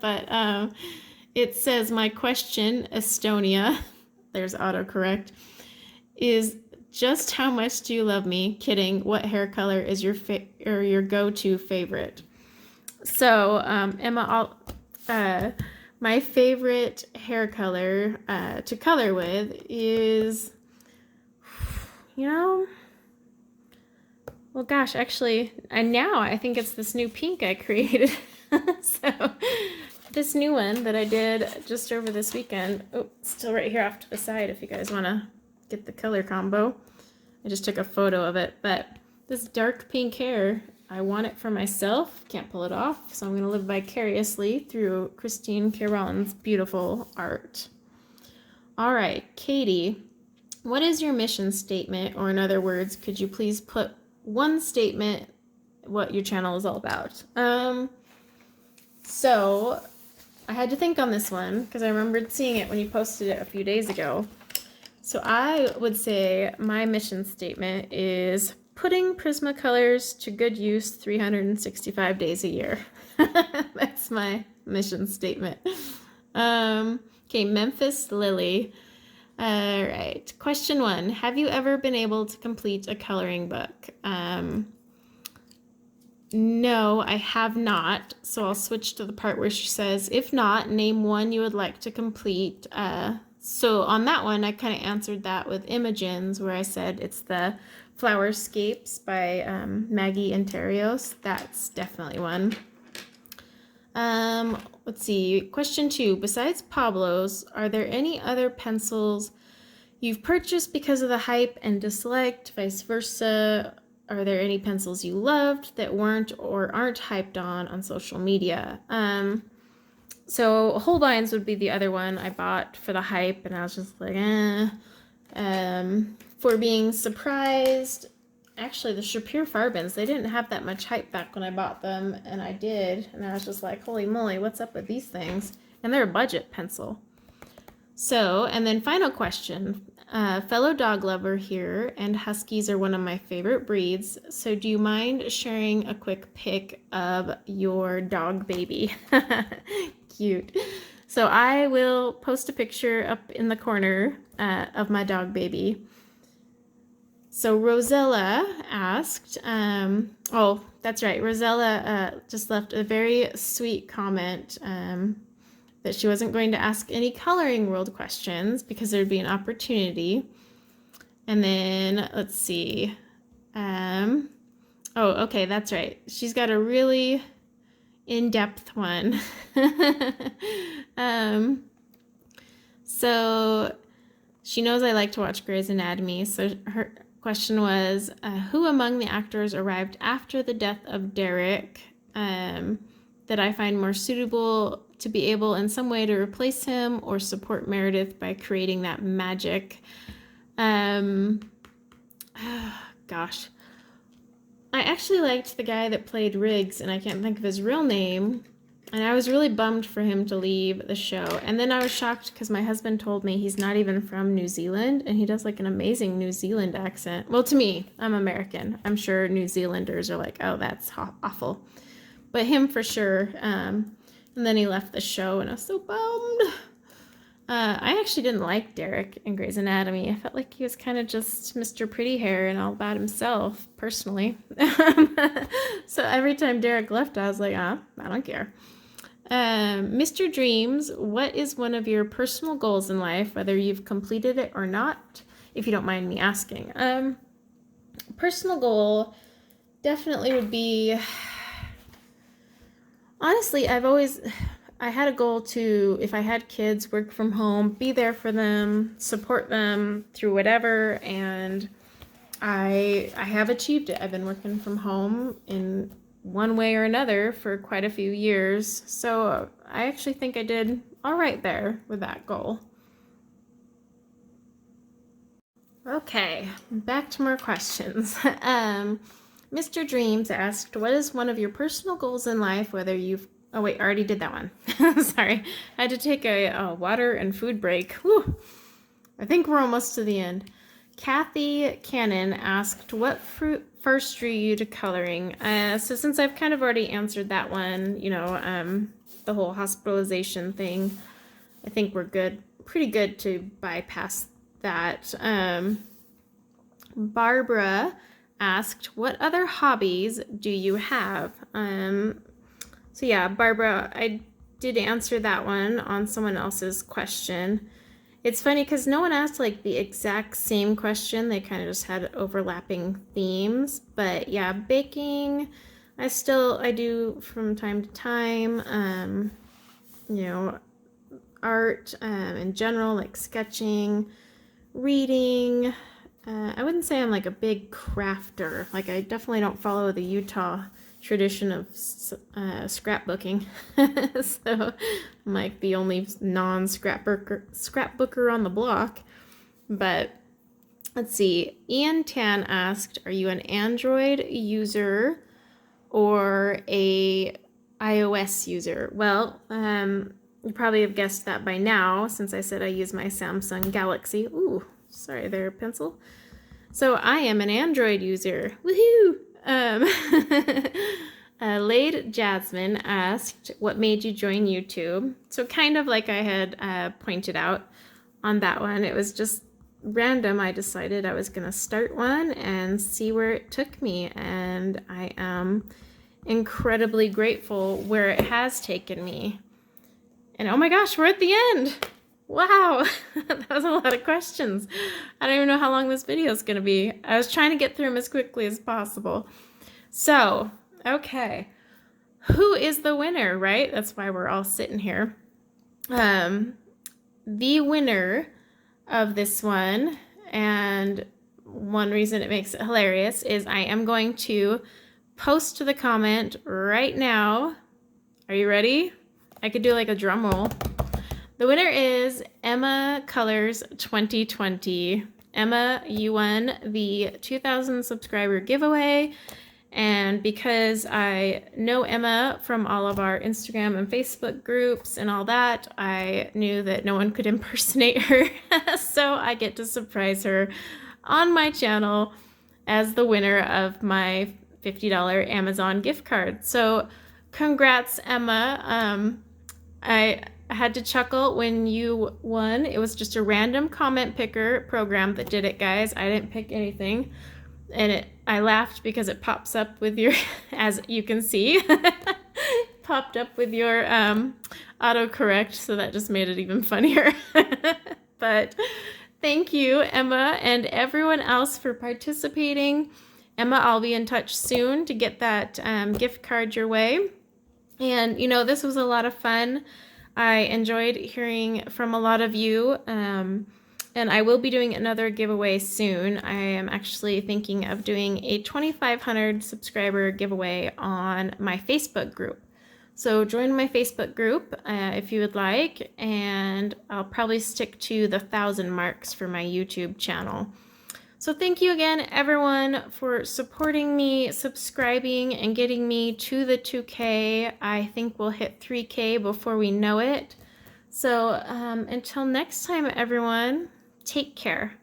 [SPEAKER 1] But it says, my question, Estonia, there's autocorrect, is just how much do you love me? Kidding. What hair color is your go-to favorite? So, Emma, my favorite hair color to color with is, well, gosh, actually, and now I think it's this new pink I created. So, this new one that I did just over this weekend. Oh, still right here off to the side if you guys want to get the color combo. I just took a photo of it, but this dark pink hair, I want it for myself. Can't pull it off, so I'm going to live vicariously through Christine Caron's beautiful art. All right, Katie, what is your mission statement? Or in other words, could you please put one statement what your channel is all about? So I had to think on this one because I remembered seeing it when you posted it a few days ago. So I would say my mission statement is putting Prismacolors to good use 365 days a year. That's my mission statement. Okay, Memphis Lily. All right, question 1. Have you ever been able to complete a coloring book? No, I have not. So I'll switch to the part where she says, if not, name one you would like to complete. So on that one, I kind of answered that with Imogens, where I said it's the Flowerscapes by Maggie Interios. That's definitely one. Let's see. Question 2. Besides Pablo's, are there any other pencils you've purchased because of the hype and disliked, vice versa? Are there any pencils you loved that weren't or aren't hyped on social media? So Holbein's would be the other one I bought for the hype, and I was just like, eh. For being surprised, actually the Shapir-Farbins, they didn't have that much hype back when I bought them, and I did, and I was just like, holy moly, what's up with these things? And they're a budget pencil. So, and then final question. Fellow dog lover here, and Huskies are one of my favorite breeds. So do you mind sharing a quick pic of your dog baby? Cute. So I will post a picture up in the corner of my dog baby. So Rosella asked, oh, that's right. Rosella just left a very sweet comment that she wasn't going to ask any Coloring World questions because there'd be an opportunity. And then let's see. Oh, okay, that's right. She's got a really in-depth one. So she knows I like to watch Grey's Anatomy. So her question was, who among the actors arrived after the death of Derek that I find more suitable to be able in some way to replace him or support Meredith by creating that magic? Gosh. I actually liked the guy that played Riggs, and I can't think of his real name. And I was really bummed for him to leave the show. And then I was shocked because my husband told me he's not even from New Zealand, and he does like an amazing New Zealand accent. Well, to me, I'm American. I'm sure New Zealanders are like, oh, that's awful. But him for sure. And then he left the show, and I was so bummed. I actually didn't like Derek in Grey's Anatomy. I felt like he was kind of just Mr. Pretty Hair and all about himself, personally. So every time Derek left, I was like, I don't care. Mr. Dreams, what is one of your personal goals in life, whether you've completed it or not, if you don't mind me asking? Personal goal definitely would be, honestly, I had a goal to, if I had kids, work from home, be there for them, support them through whatever, and I have achieved it. I've been working from home in one way or another for quite a few years, so I actually think I did all right there with that goal. Okay, back to more questions. Mr. Dreams asked, what is one of your personal goals in life, whether you've... Oh, wait, I already did that one. Sorry. I had to take a water and food break. Whew. I think we're almost to the end. Kathy Cannon asked, what first drew you to coloring? So since I've kind of already answered that one, the whole hospitalization thing, I think we're good, pretty good to bypass that. Barbara asked, what other hobbies do you have? So yeah, Barbara, I did answer that one on someone else's question. It's funny because no one asked like the exact same question. They kind of just had overlapping themes. But yeah, baking, I do from time to time. Art in general, like sketching, reading. I wouldn't say I'm like a big crafter. Like I definitely don't follow the Utah tradition of scrapbooking. So I'm like the only scrapbooker on the block. But let's see. Ian Tan asked, are you an Android user or a iOS user? Well, you probably have guessed that by now since I said I use my Samsung Galaxy. Ooh, sorry there, pencil. So I am an Android user. Woohoo! Lade Jasmine asked, what made you join YouTube? So kind of like I had pointed out on that one, it was just random. I decided I was going to start one and see where it took me, and I am incredibly grateful where it has taken me. And oh my gosh, we're at the end. Wow, that was a lot of questions. I don't even know how long this video is going to be. I was trying to get through them as quickly as possible. So, okay, who is the winner, right? That's why we're all sitting here. The winner of this one, and one reason it makes it hilarious, is I am going to post the comment right now. Are you ready? I could do like a drum roll. The winner is Emma Colors 2020. Emma, you won the 2,000 subscriber giveaway. And because I know Emma from all of our Instagram and Facebook groups and all that, I knew that no one could impersonate her. So I get to surprise her on my channel as the winner of my $50 Amazon gift card. So congrats, Emma. I had to chuckle when you won. It was just a random comment picker program that did it, guys. I didn't pick anything. And I laughed because it pops up with your, as you can see, popped up with your autocorrect, so that just made it even funnier. But thank you, Emma, and everyone else for participating. Emma, I'll be in touch soon to get that gift card your way. And, you know, this was a lot of fun. I enjoyed hearing from a lot of you. And I will be doing another giveaway soon. I am actually thinking of doing a 2,500 subscriber giveaway on my Facebook group. So join my Facebook group if you would like, and I'll probably stick to the 1,000 marks for my YouTube channel. So thank you again, everyone, for supporting me, subscribing, and getting me to the 2K. I think we'll hit 3K before we know it. So until next time, everyone, take care.